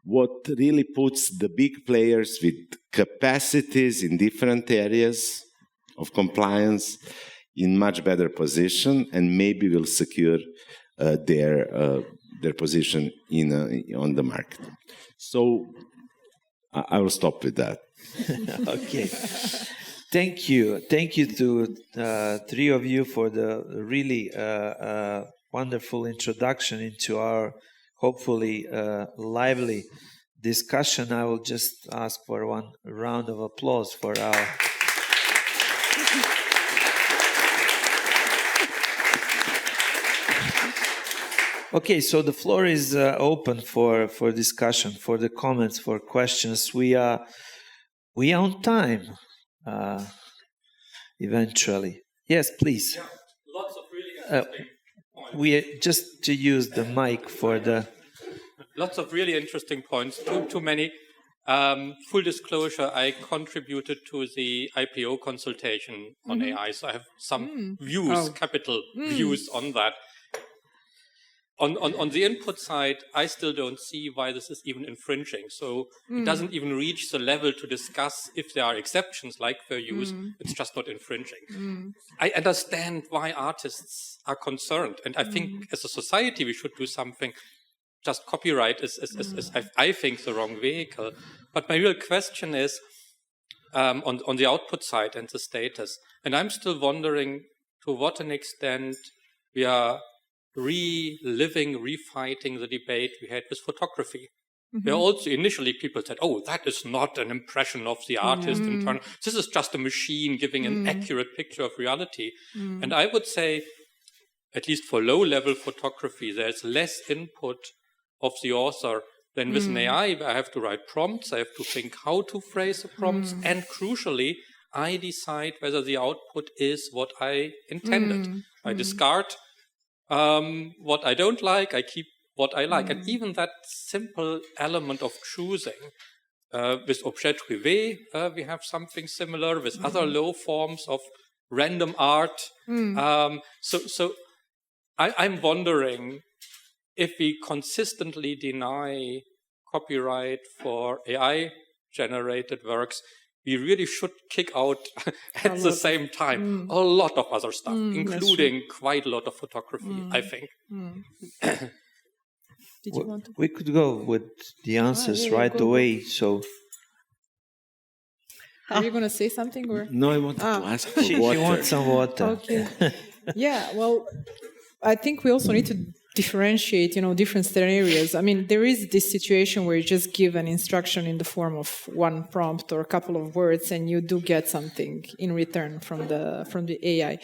what really puts the big players with capacities in different areas of compliance in much better position, and maybe will secure their position on the market. So I will stop with that. Okay. Thank you. Thank you to three of you for the really wonderful introduction into our hopefully lively discussion. I will just ask for one round of applause for our... Okay, so the floor is open for discussion, for the comments, for questions. We are on time, eventually. Yes, please. Yeah, lots of really interesting points. We just to use the mic for the... Lots of really interesting points, too many. Full disclosure, I contributed to the IPO consultation on AI, so I have some views, capital views on that. On the input side, I still don't see why this is even infringing. So it doesn't even reach the level to discuss if there are exceptions like fair use. It's just not infringing. I understand why artists are concerned. And I think as a society, we should do something. Just copyright is I think, the wrong vehicle. But my real question is on the output side and the status. And I'm still wondering to what an extent we are reliving, refighting the debate we had with photography. Where also initially people said, oh, that is not an impression of the artist in turn. This is just a machine giving an accurate picture of reality. And I would say, at least for low-level photography, there's less input of the author than with an AI, where I have to write prompts, I have to think how to phrase the prompts, and crucially, I decide whether the output is what I intended. I discard what I don't like, I keep what I like. And even that simple element of choosing, with objet privé, we have something similar with other low forms of random art. So I'm wondering if we consistently deny copyright for AI-generated works, we really should kick out at the same time a lot of other stuff, including quite a lot of photography, I think. Did you want to? We could go with the answers right away. So, are you going to say something or? No, I wanted to ask for she water. wants some water. Okay. Yeah. Well, I think we also need to differentiate, different scenarios. I mean, there is this situation where you just give an instruction in the form of one prompt or a couple of words, and you do get something in return from the AI.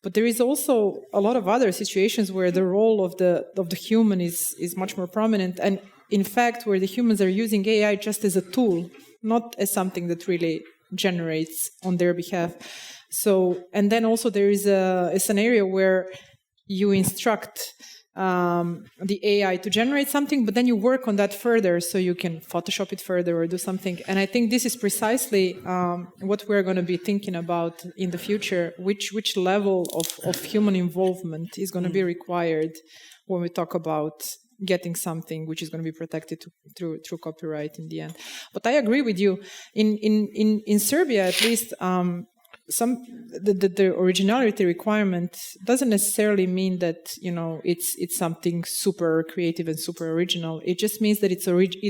But there is also a lot of other situations where the role of the human is much more prominent, and in fact, where the humans are using AI just as a tool, not as something that really generates on their behalf. So, and then also there is a scenario where you instruct the AI to generate something, but then you work on that further so you can Photoshop it further or do something. And I think this is precisely what we're going to be thinking about in the future, which level of human involvement is going to be required when we talk about getting something which is going to be protected through copyright in the end. But I agree with you. In Serbia, at least, the originality requirement doesn't necessarily mean that it's something super creative and super original. It just means that it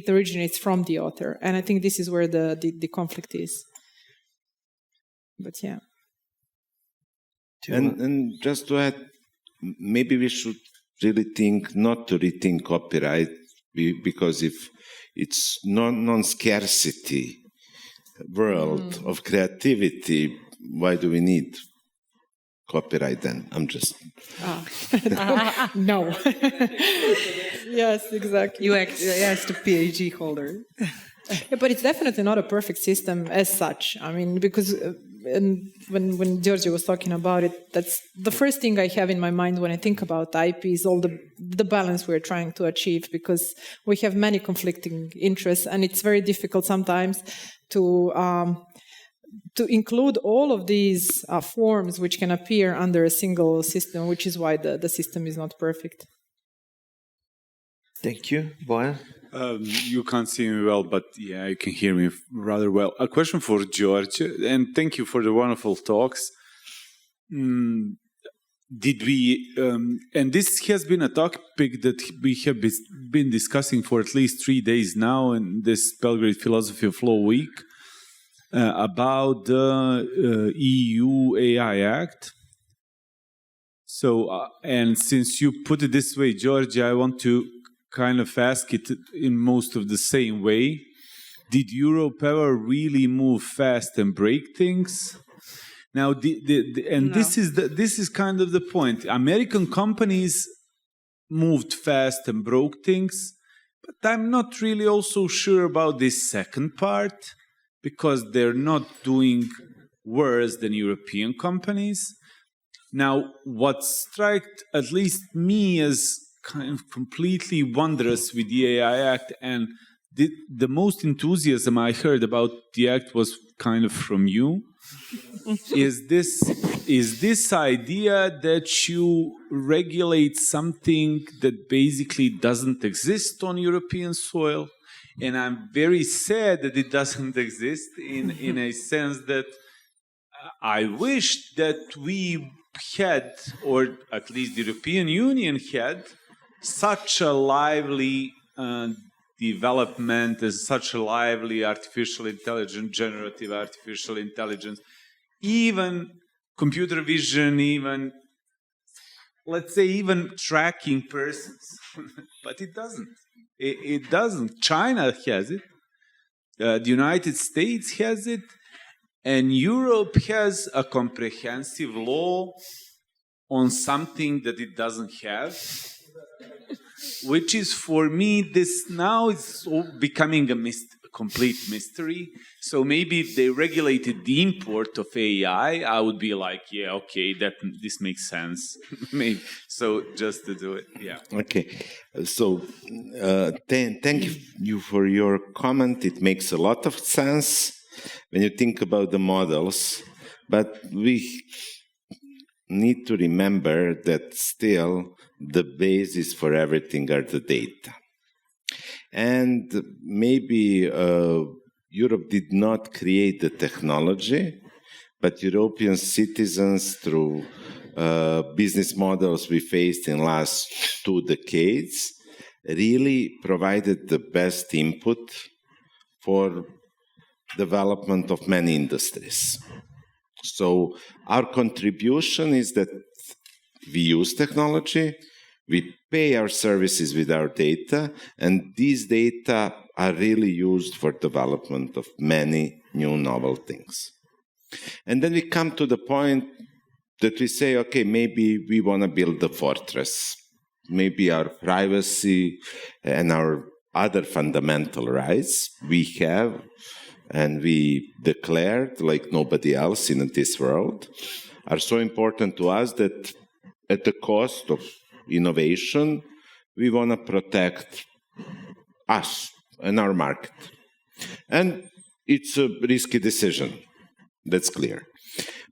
originates from the author, and I think this is where the conflict is. But yeah, and just to add, maybe we should really think not to rethink copyright, because if it's non-scarcity world of creativity, why do we need copyright then? I'm just... No. Yes, exactly. You asked a PhD holder. Yeah, but it's definitely not a perfect system as such. I mean, because when Đorđe was talking about it, that's the first thing I have in my mind when I think about IP is all the balance we're trying to achieve, because we have many conflicting interests, and it's very difficult sometimes to include all of these forms which can appear under a single system, which is why the system is not perfect. Thank you, Bojan. You can't see me well, but yeah, you can hear me rather well. A question for George, and thank you for the wonderful talks. Did we, and this has been a topic that we have been discussing for at least 3 days now in this Belgrade Philosophy of Law Week, about the EU AI Act. So, and since you put it this way, George, I want to kind of ask it in most of the same way. Did Europe ever really move fast and break things? Now, and no. This is kind of the point. American companies moved fast and broke things, but I'm not really also sure about this second part, because they're not doing worse than European companies. Now, what struck at least me as kind of completely wondrous with the AI Act, and the most enthusiasm I heard about the Act was kind of from you, is this idea that you regulate something that basically doesn't exist on European soil. And I'm very sad that it doesn't exist in a sense that I wish that we had, or at least the European Union had, such a lively development, as such a lively artificial intelligence, generative artificial intelligence, even computer vision, even, let's say, even tracking persons. But it doesn't. It doesn't. China has it. The United States has it. And Europe has a comprehensive law on something that it doesn't have, which is, for me, this now is becoming a complete mystery. So maybe if they regulated the import of AI, I would be like, yeah, okay, this makes sense. Maybe. So just to do it, yeah. Okay, so thank you for your comment. It makes a lot of sense when you think about the models, but we need to remember that still the basis for everything are the data. And maybe Europe did not create the technology, but European citizens, through business models we faced in the last 2 decades, really provided the best input for development of many industries. So our contribution is that we use technology, we pay our services with our data, and these data are really used for development of many new novel things. And then we come to the point that we say, okay, maybe we want to build a fortress. Maybe our privacy and our other fundamental rights we have and we declared like nobody else in this world are so important to us that at the cost of innovation, we want to protect us and our market. And it's a risky decision, that's clear.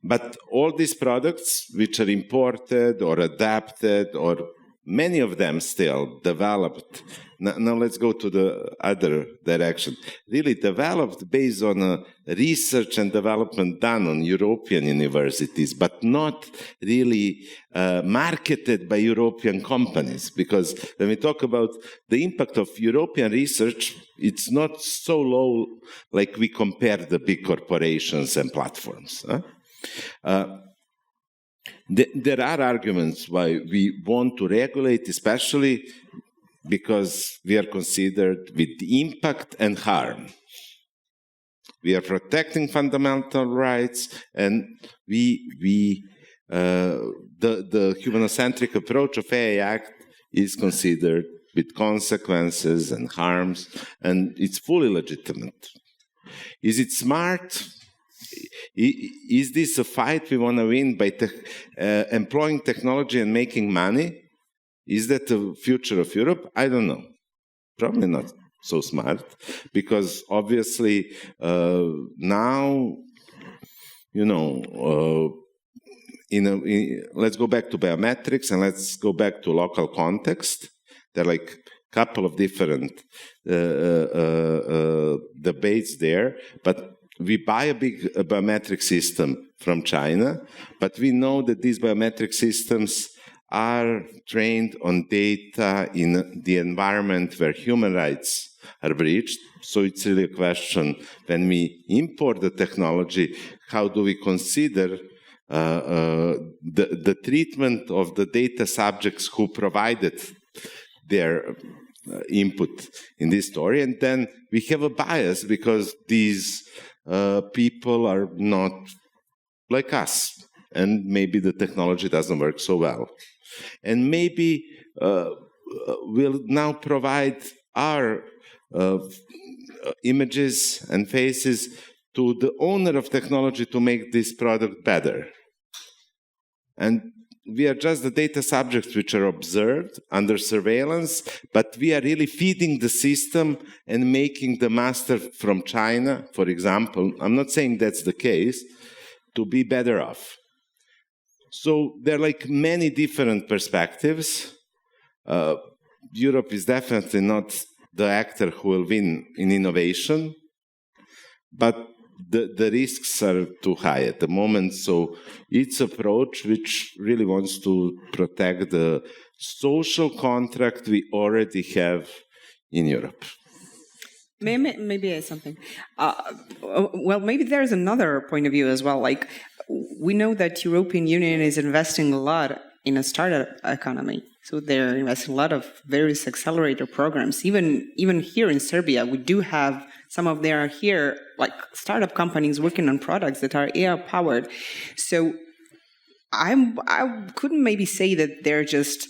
But all these products which are imported or adapted, or many of them still developed, now let's go to the other direction, really developed based on a research and development done on European universities, but not really marketed by European companies. Because when we talk about the impact of European research, it's not so low like we compare the big corporations and platforms. There are arguments why we want to regulate, especially because we are considered with impact and harm. We are protecting fundamental rights, and the humanocentric approach of AI Act is considered with consequences and harms, and it's fully legitimate. Is it smart? Is this a fight we want to win by employing technology and making money? Is that the future of Europe? I don't know. Probably not so smart, because obviously now, let's go back to biometrics and let's go back to local context. There are like a couple of different debates there, but we buy a big biometric system from China, but we know that these biometric systems are trained on data in the environment where human rights are breached. So it's really a question, when we import the technology, how do we consider the treatment of the data subjects who provided their input in this story? And then we have a bias because these people are not like us, and maybe the technology doesn't work so well. And maybe we'll now provide our images and faces to the owner of technology to make this product better. And we are just the data subjects which are observed under surveillance, but we are really feeding the system and making the master from China, for example, I'm not saying that's the case, to be better off. So there are like many different perspectives. Europe is definitely not the actor who will win in innovation, but the risks are too high at the moment. So it's an approach which really wants to protect the social contract we already have in Europe. Maybe something. Well, maybe there's another point of view as well. Like, we know that European Union is investing a lot in a startup economy. So they're investing a lot of various accelerator programs. Even here in Serbia, we do have some of their here, like startup companies working on products that are AI powered. So I couldn't maybe say that they're just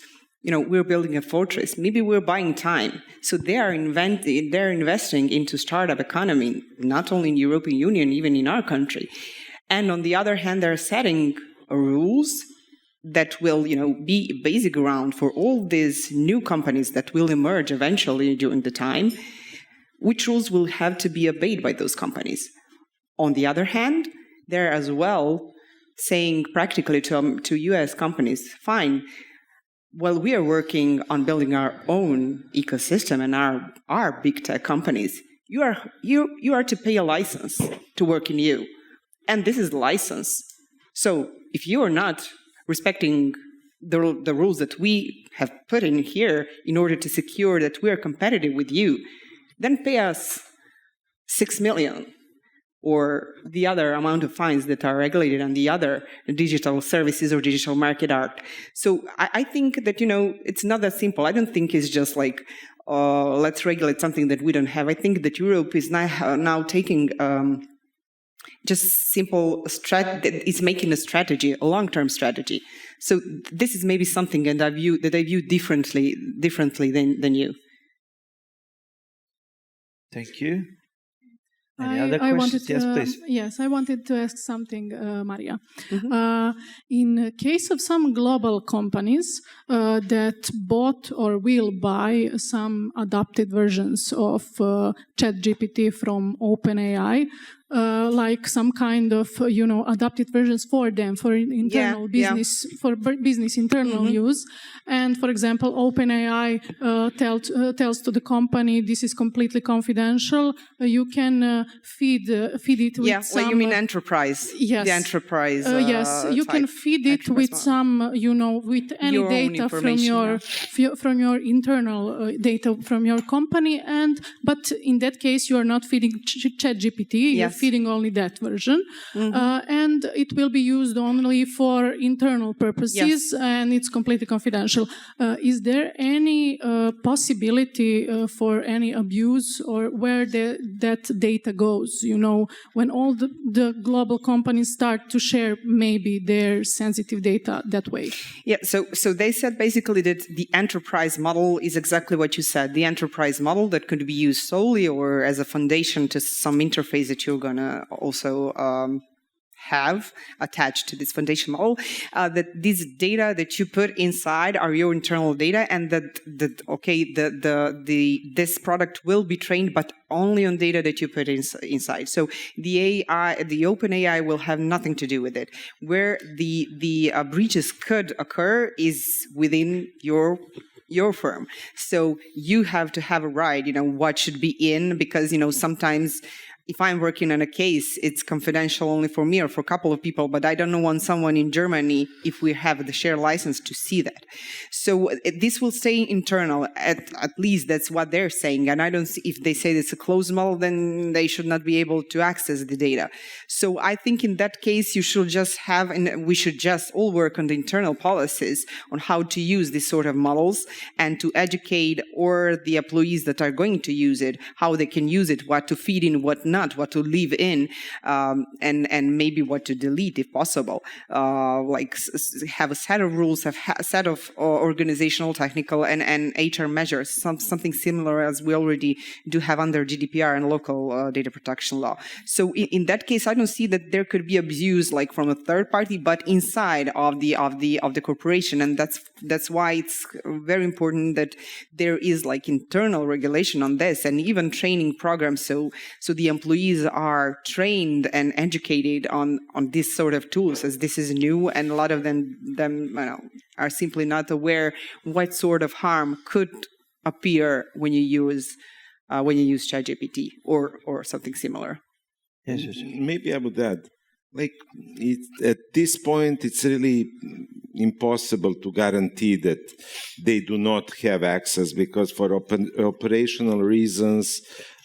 we're building a fortress. Maybe we're buying time. So they're investing into startup economy, not only in the European Union, even in our country. And on the other hand, they're setting rules that will, be a basic ground for all these new companies that will emerge eventually during the time, which rules will have to be obeyed by those companies. On the other hand, they're as well saying practically to US companies, fine, well, we are working on building our own ecosystem and our big tech companies. You are to pay a license to work in you. And this is the license. So if you are not respecting the rules that we have put in here in order to secure that we are competitive with you, then pay us $6 million or the other amount of fines that are regulated on the other digital services or digital market art. So I think that, it's not that simple. I don't think it's just like, let's regulate something that we don't have. I think that Europe is now taking just simple it's making a strategy, a long-term strategy. So this is maybe something that I view differently than you. Thank you. Any other questions? Yes, please. Yes, I wanted to ask something, Marija. Mm-hmm. In case of some global companies that bought or will buy some adapted versions of ChatGPT from OpenAI, like some kind of, adapted versions for them, for internal business, for business internal use. And for example, OpenAI tells to the company, this is completely confidential. You can feed it with some... Yeah, you mean enterprise. Yes. The enterprise yes, you can feed it with some, with any your data from your internal data from your company. But in that case, you are not feeding ChatGPT. You're feeding only that version. And it will be used only for internal purposes, and it's completely confidential. Is there any possibility for any abuse or where that data goes? When all the global companies start to share maybe their sensitive data that way. Yeah, so they said basically that the enterprise model is exactly what you said. The enterprise model that could be used solely or as a foundation to some interface that you're going to also have attached to this foundation model, that this data that you put inside are your internal data, and this product will be trained, but only on data that you put inside. So the OpenAI will have nothing to do with it. Where the breaches could occur is within your firm. So you have to have a right, what should be in, because, sometimes if I'm working on a case, it's confidential only for me or for a couple of people, but I don't want someone in Germany, if we have the shared license, to see that. So this will stay internal, at least that's what they're saying. And I don't see, if they say it's a closed model, then they should not be able to access the data. So I think in that case, you should just have, and we should just all work on the internal policies on how to use these sort of models and to educate or the employees that are going to use it, how they can use it, what to feed in, what not, what to leave in, and maybe what to delete if possible. Like have a set of rules, have a set of organizational, technical, and HR measures, something similar as we already do have under GDPR and local data protection law. So in that case, I don't see that there could be abuse like from a third party, but inside of the corporation, and that's why it's very important that there is like internal regulation on this and even training programs, so the employees are trained and educated on this sort of tools, as this is new, and a lot of them are simply not aware what sort of harm could appear when you use ChatGPT or something similar. Yes, maybe I would add, at this point, it's really impossible to guarantee that they do not have access, because for operational reasons,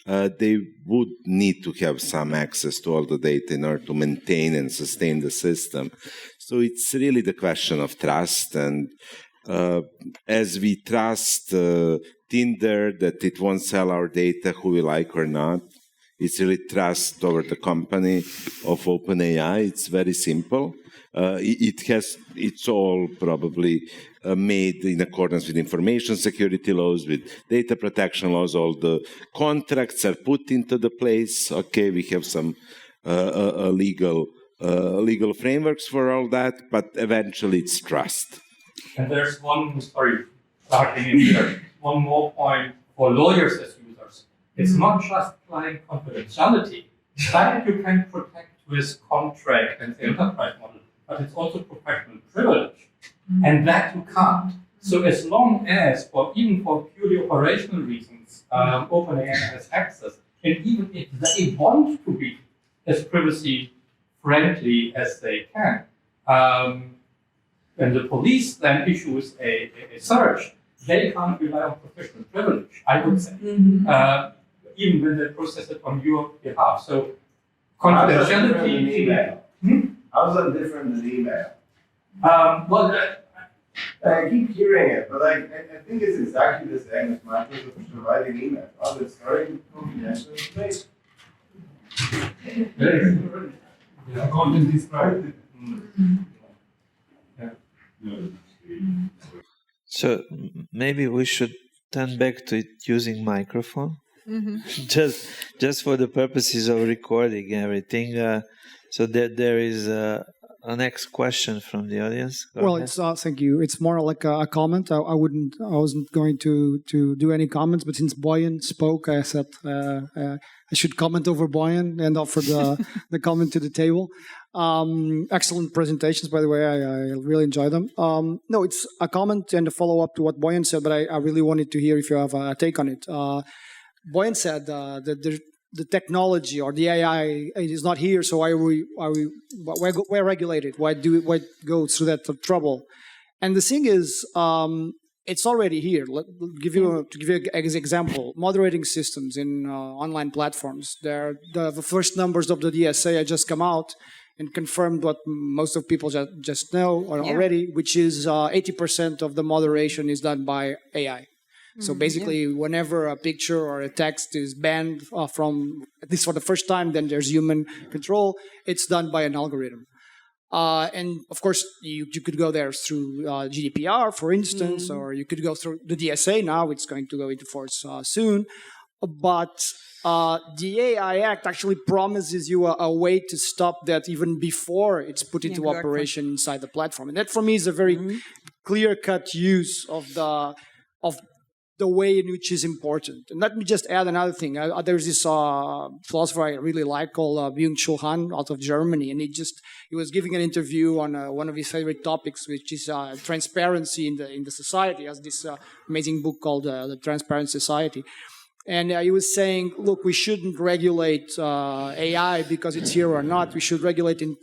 they would need to have some access to all the data in order to maintain and sustain the system. So it's really the question of trust. And as we trust Tinder that it won't sell our data who we like or not, It's really trust over the company of OpenAI. It's very simple. It's all probably made in accordance with information security laws, with data protection laws. All the contracts are put into the place. Okay, we have some legal frameworks for all that, but eventually it's trust. And there's starting in here, one more point for lawyers as users. It's not just client confidentiality that you can protect with contract and the enterprise model, but it's also professional privilege. And that you can't. So as long as, or even for purely operational reasons, OpenAI has access, and even if they want to be as privacy friendly as they can, when the police then issues a search, they can't rely on professional privilege, I would say, even when they process it on your behalf. So confidentiality. How is that different than email? I keep hearing it, but I think it's exactly the same as Microsoft providing email. It's very confidential information. Content is private. So maybe we should turn back to using microphone, just for the purposes of recording everything. So that there is a next question from the audience. Go ahead. It's thank you. It's more like a comment. I wasn't going to do any comments, but since Bojan spoke, I said I should comment over Bojan and offer the comment to the table. Excellent presentations, by the way. I really enjoyed them. No, it's a comment and a follow-up to what Bojan said, but I really wanted to hear if you have a take on it. Bojan said that the technology or the AI is not here, so why regulate it? Why go through that trouble? And the thing is, it's already here. To give you an example, moderating systems in online platforms. The first numbers of the DSA had just come out and confirmed what most of people just know already, which is 80% of the moderation is done by AI. So basically, whenever a picture or a text is banned from, at least for the first time, then there's human control. It's done by an algorithm. And of course, you could go there through GDPR, for instance, or you could go through the DSA now. It's going to go into force soon. But the AI Act actually promises you a way to stop that even before it's put into operation inside the platform. And that, for me, is a very clear-cut use of the way in which is important. And let me just add another thing. There's this philosopher I really like called Byung-Chul Han out of Germany, and he was giving an interview on one of his favorite topics, which is transparency in the society. He has this amazing book called The Transparent Society. And he was saying, look, we shouldn't regulate AI because it's here or not. We should regulate it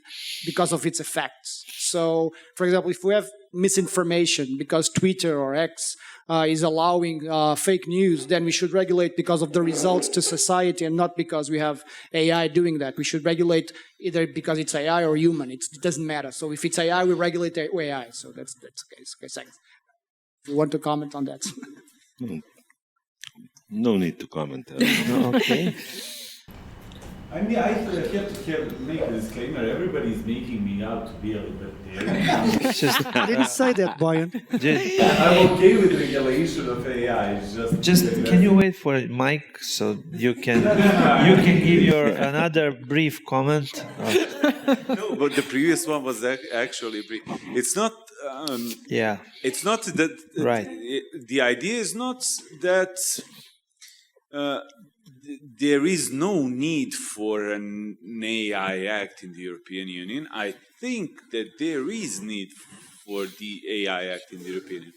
because of its effects. So, for example, if we have misinformation because Twitter or X is allowing fake news, then we should regulate because of the results to society and not because we have AI doing that. We should regulate either because it's AI or human. It doesn't matter. So if it's AI, we regulate AI. So that's okay. Thanks. If you want to comment on that. No need to comment. Okay. I mean, I have to make a disclaimer. Everybody's making me out to be a little bit there. I didn't say that, Bojan. I'm okay with regulation of AI. Just can you wait for a mic so you can give your another brief comment? No, but the previous one was actually brief. It's not. It's not that. Right. The idea is not that. There is no need for an AI Act in the European Union. I think that there is need for the AI Act in the European Union.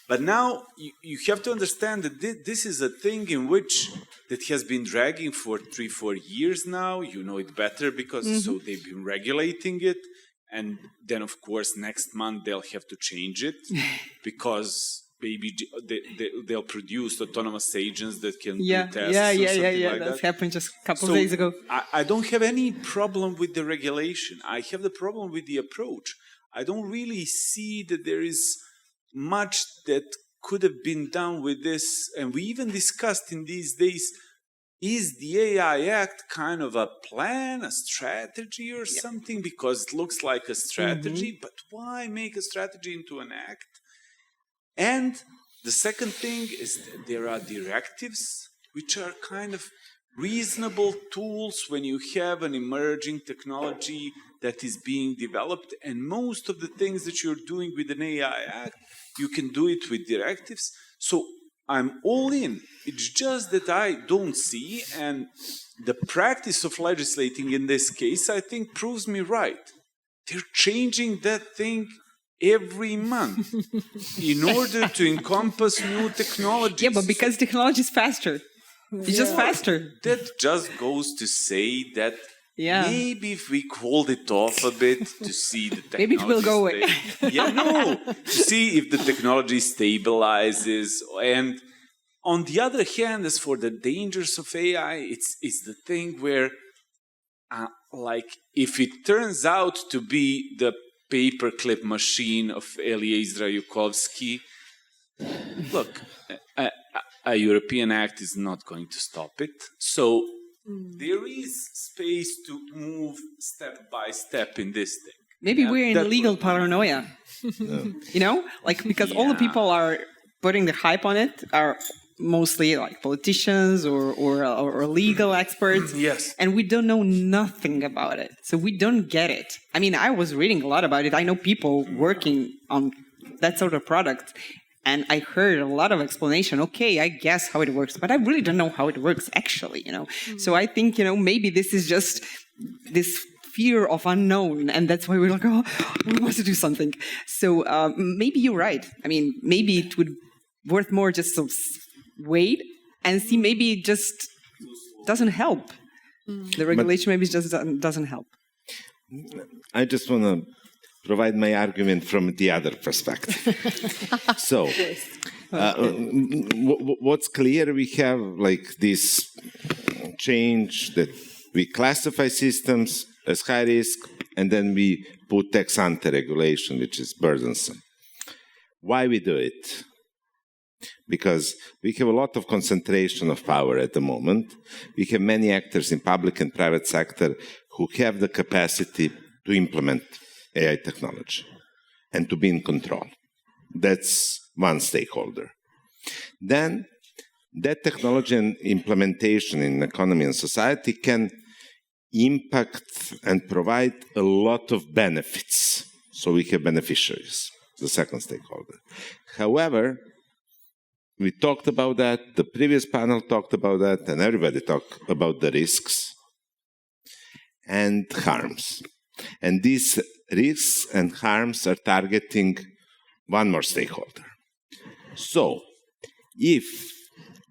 But now you have to understand that this is a thing in which that has been dragging for 3-4 years now. You know it better because so they've been regulating it. And then, of course, next month they'll have to change it because maybe they'll produce autonomous agents that can do tests or something like that. That happened just a couple of days ago. I don't have any problem with the regulation. I have the problem with the approach. I don't really see that there is much that could have been done with this. And we even discussed in these days is the AI Act kind of a plan, a strategy or something? Because it looks like a strategy, but why make a strategy into an act? And the second thing is that there are directives, which are kind of reasonable tools when you have an emerging technology that is being developed. And most of the things that you're doing with an AI Act, you can do it with directives. So I'm all in. It's just that I don't see, and the practice of legislating in this case, I think, proves me right. They're changing that thing every month in order to encompass new technologies. Yeah, but because technology is faster. It's just faster. That just goes to say that maybe if we cooled it off a bit to see the technology... Maybe it will go away. To see if the technology stabilizes. And on the other hand, as for the dangers of AI, it's the thing where, if it turns out to be the paperclip machine of Eliezer Yukovsky, look, a European Act is not going to stop it. So there is space to move step by step in this thing. Maybe we're in legal paranoia. You know? Because all the people are putting the hype on it are mostly politicians or legal experts. Yes. And we don't know nothing about it. So we don't get it. I mean, I was reading a lot about it. I know people working on that sort of product. And I heard a lot of explanation. Okay, I guess how it works, but I really don't know how it works actually, So I think, maybe this is just this fear of unknown. And that's why we're like, oh, we want to do something. So maybe you're right. I mean, maybe it would worth more just to wait and see. Maybe it just doesn't help. The regulation maybe just doesn't help. I just want to provide my argument from the other perspective. So, what's clear, we have this change that we classify systems as high risk, and then we put ex ante regulation, which is burdensome. Why we do it? Because we have a lot of concentration of power at the moment. We have many actors in public and private sector who have the capacity to implement AI technology and to be in control. That's one stakeholder. Then that technology and implementation in economy and society can impact and provide a lot of benefits. So we have beneficiaries, the second stakeholder. However, we talked about that, the previous panel talked about that, and everybody talked about the risks and harms. And these risks and harms are targeting one more stakeholder. So, if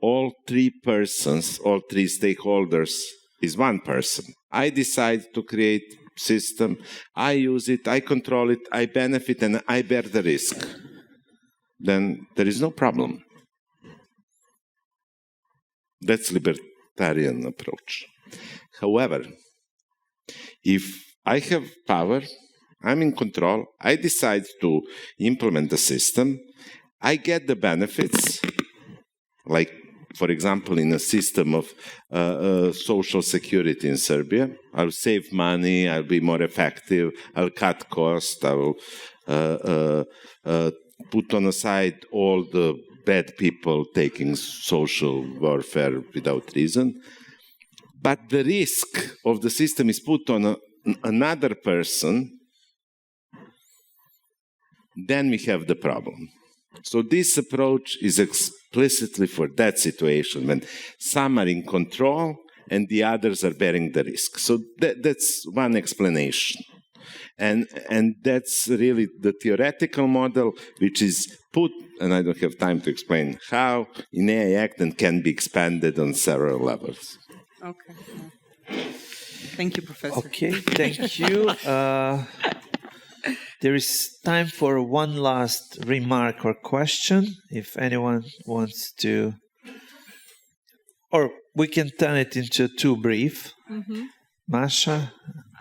all three stakeholders is one person, I decide to create system, I use it, I control it, I benefit, and I bear the risk, then there is no problem. That's libertarian approach. However, if I have power, I'm in control, I decide to implement the system, I get the benefits, like, for example, in a system of social security in Serbia, I'll save money, I'll be more effective, I'll cut costs, I'll put on the side all the bad people taking social warfare without reason. But the risk of the system is put on another person, then we have the problem. So this approach is explicitly for that situation, when some are in control and the others are bearing the risk. So that's one explanation. And that's really the theoretical model, which is put, and I don't have time to explain how, in AI Act and can be expanded on several levels. Okay. Thank you, Professor. Okay, thank you. There is time for one last remark or question, if anyone wants to. Or we can turn it into two brief. Mm-hmm. Masha,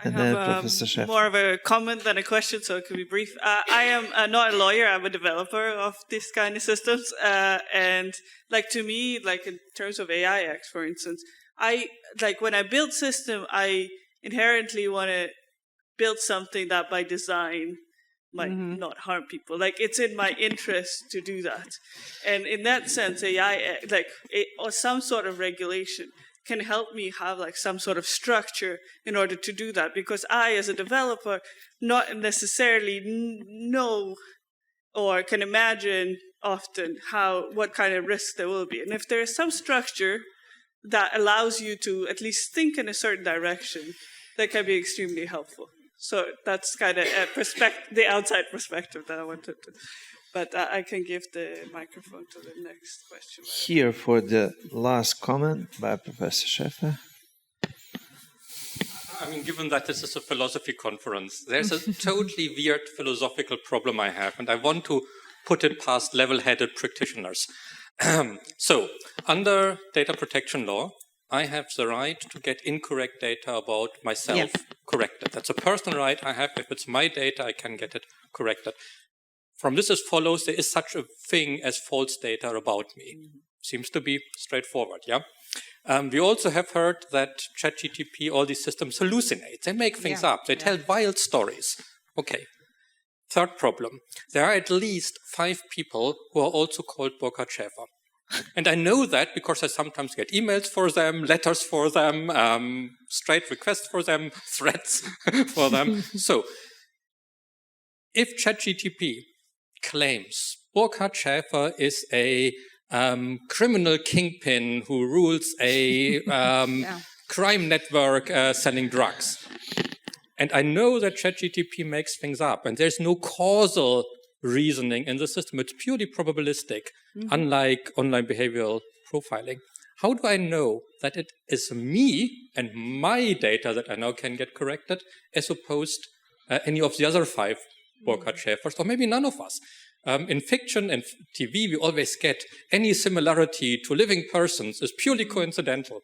and then Professor Sheff. More of a comment than a question, so it could be brief. I am not a lawyer, I'm a developer of this kind of systems. And to me, in terms of AI X, for instance, when I build system, I inherently want to build something that by design might not harm people. Like, it's in my interest to do that. And in that sense, AI, or some sort of regulation can help me have like some sort of structure in order to do that, because I, as a developer, not necessarily know or can imagine often what kind of risks there will be. And if there is some structure that allows you to at least think in a certain direction, that can be extremely helpful. So that's kind of the outside perspective that I wanted to. But I can give the microphone to the next question. Here for the last comment by Professor Schäfer. I mean, given that this is a philosophy conference, there's a totally weird philosophical problem I have, and I want to put it past level-headed practitioners. So, under data protection law, I have the right to get incorrect data about myself corrected. That's a personal right I have. If it's my data, I can get it corrected. From this as follows, there is such a thing as false data about me. Seems to be straightforward, yeah? We also have heard that ChatGPT, all these systems hallucinate. They make things up. They tell wild stories. Okay. Third problem. There are at least 5 people who are also called Burkhard Schäfer. And I know that because I sometimes get emails for them, letters for them, straight requests for them, threats for them. So, if ChatGPT claims Burkhard Schäfer is a criminal kingpin who rules a crime network selling drugs, and I know that ChatGPT makes things up, and there's no causal reasoning in the system, it's purely probabilistic, unlike online behavioral profiling. How do I know that it is me and my data that I now can get corrected, as opposed any of the other 5 Burkhard Schäfers, or maybe none of us? In fiction and TV, we always get any similarity to living persons is purely coincidental.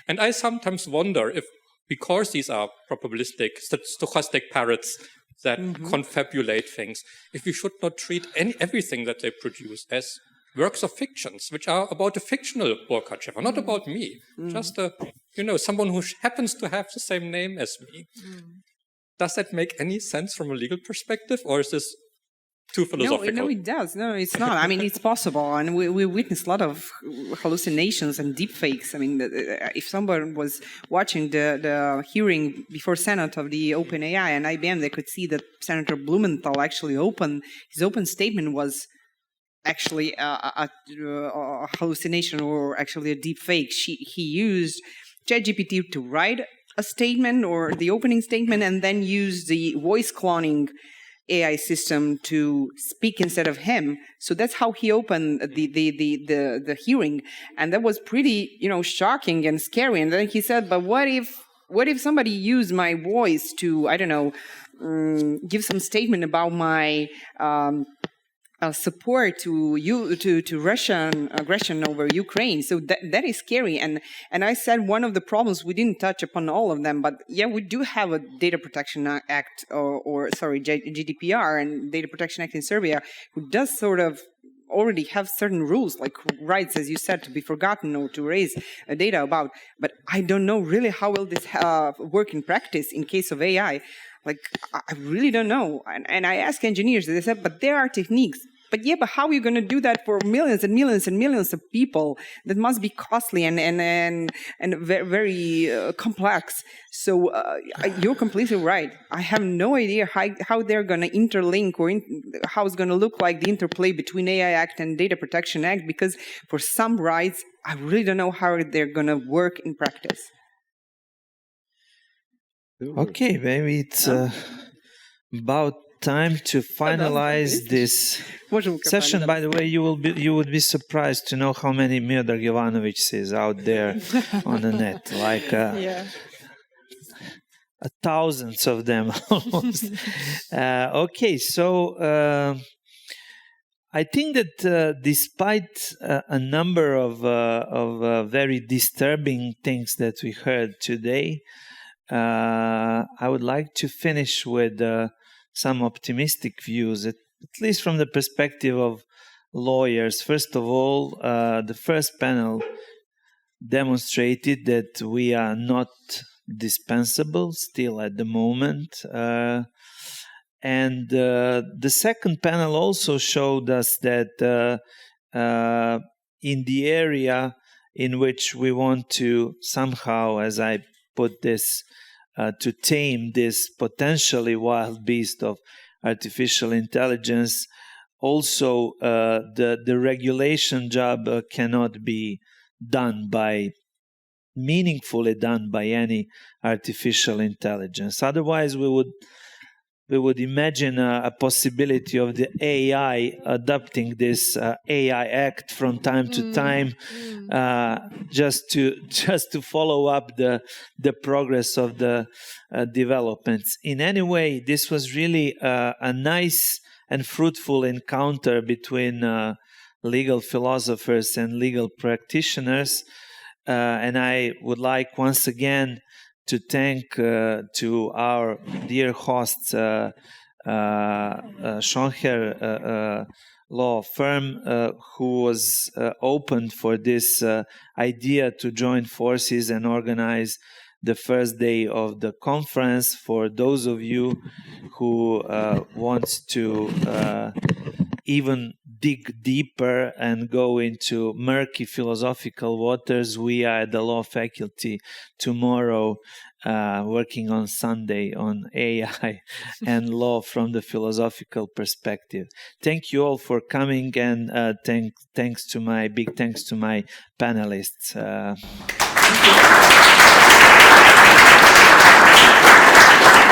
And I sometimes wonder if, because these are probabilistic, stochastic parrots that confabulate things, if we should not treat everything that they produce as works of fictions, which are about a fictional Burkhard Schäfer, not about me, just someone who happens to have the same name as me. Does that make any sense from a legal perspective, or is this too philosophical? No, it does. No, it's not. I mean, it's possible. And we witnessed a lot of hallucinations and deepfakes. I mean, if someone was watching the hearing before Senate of the OpenAI and IBM, they could see that Senator Blumenthal actually his open statement was actually a hallucination or actually a deepfake. He used ChatGPT to write a statement or the opening statement and then used the voice cloning AI system to speak instead of him. So that's how he opened the hearing, and that was pretty shocking and scary. And then he said, "But what if somebody used my voice to give some statement about my support to Russian aggression over Ukraine?" So that is scary. And I said one of the problems, we didn't touch upon all of them, but we do have a Data Protection Act GDPR and Data Protection Act in Serbia, who does sort of already have certain rules, like rights, as you said, to be forgotten or to raise data about. But I don't know really how will this work in practice in case of AI. Like, I really don't know. And I ask engineers, they said, but there are techniques. But how are you going to do that for millions and millions and millions of people? That must be costly and very, very complex. So you're completely right. I have no idea how they're going to interlink or how it's going to look like the interplay between AI Act and Data Protection Act, because for some rights, I really don't know how they're going to work in practice. Okay, maybe it's about time to finalize this session. By the way, you would be surprised to know how many Miodrag Jovanović is out there on the net, like thousands of them almost. Okay, so I think that despite a number of very disturbing things that we heard today, I would like to finish with some optimistic views, at least from the perspective of lawyers. First of all, the first panel demonstrated that we are not dispensable still at the moment. And the second panel also showed us that in the area in which we want to somehow, as I put this, to tame this potentially wild beast of artificial intelligence, also the regulation job cannot be meaningfully done by any artificial intelligence. Otherwise, we would imagine a possibility of the AI adopting this AI Act from time to time, just to follow up the progress of the developments. In any way, this was really a nice and fruitful encounter between legal philosophers and legal practitioners, and I would like once again to thank to our dear hosts, Schoenherr law firm, who was open for this idea to join forces and organize the first day of the conference. For those of you who want to even dig deeper and go into murky philosophical waters, we are at the law faculty tomorrow working on Sunday on AI and law from the philosophical perspective. Thank you all for coming, and big thanks to my panelists. Thank you.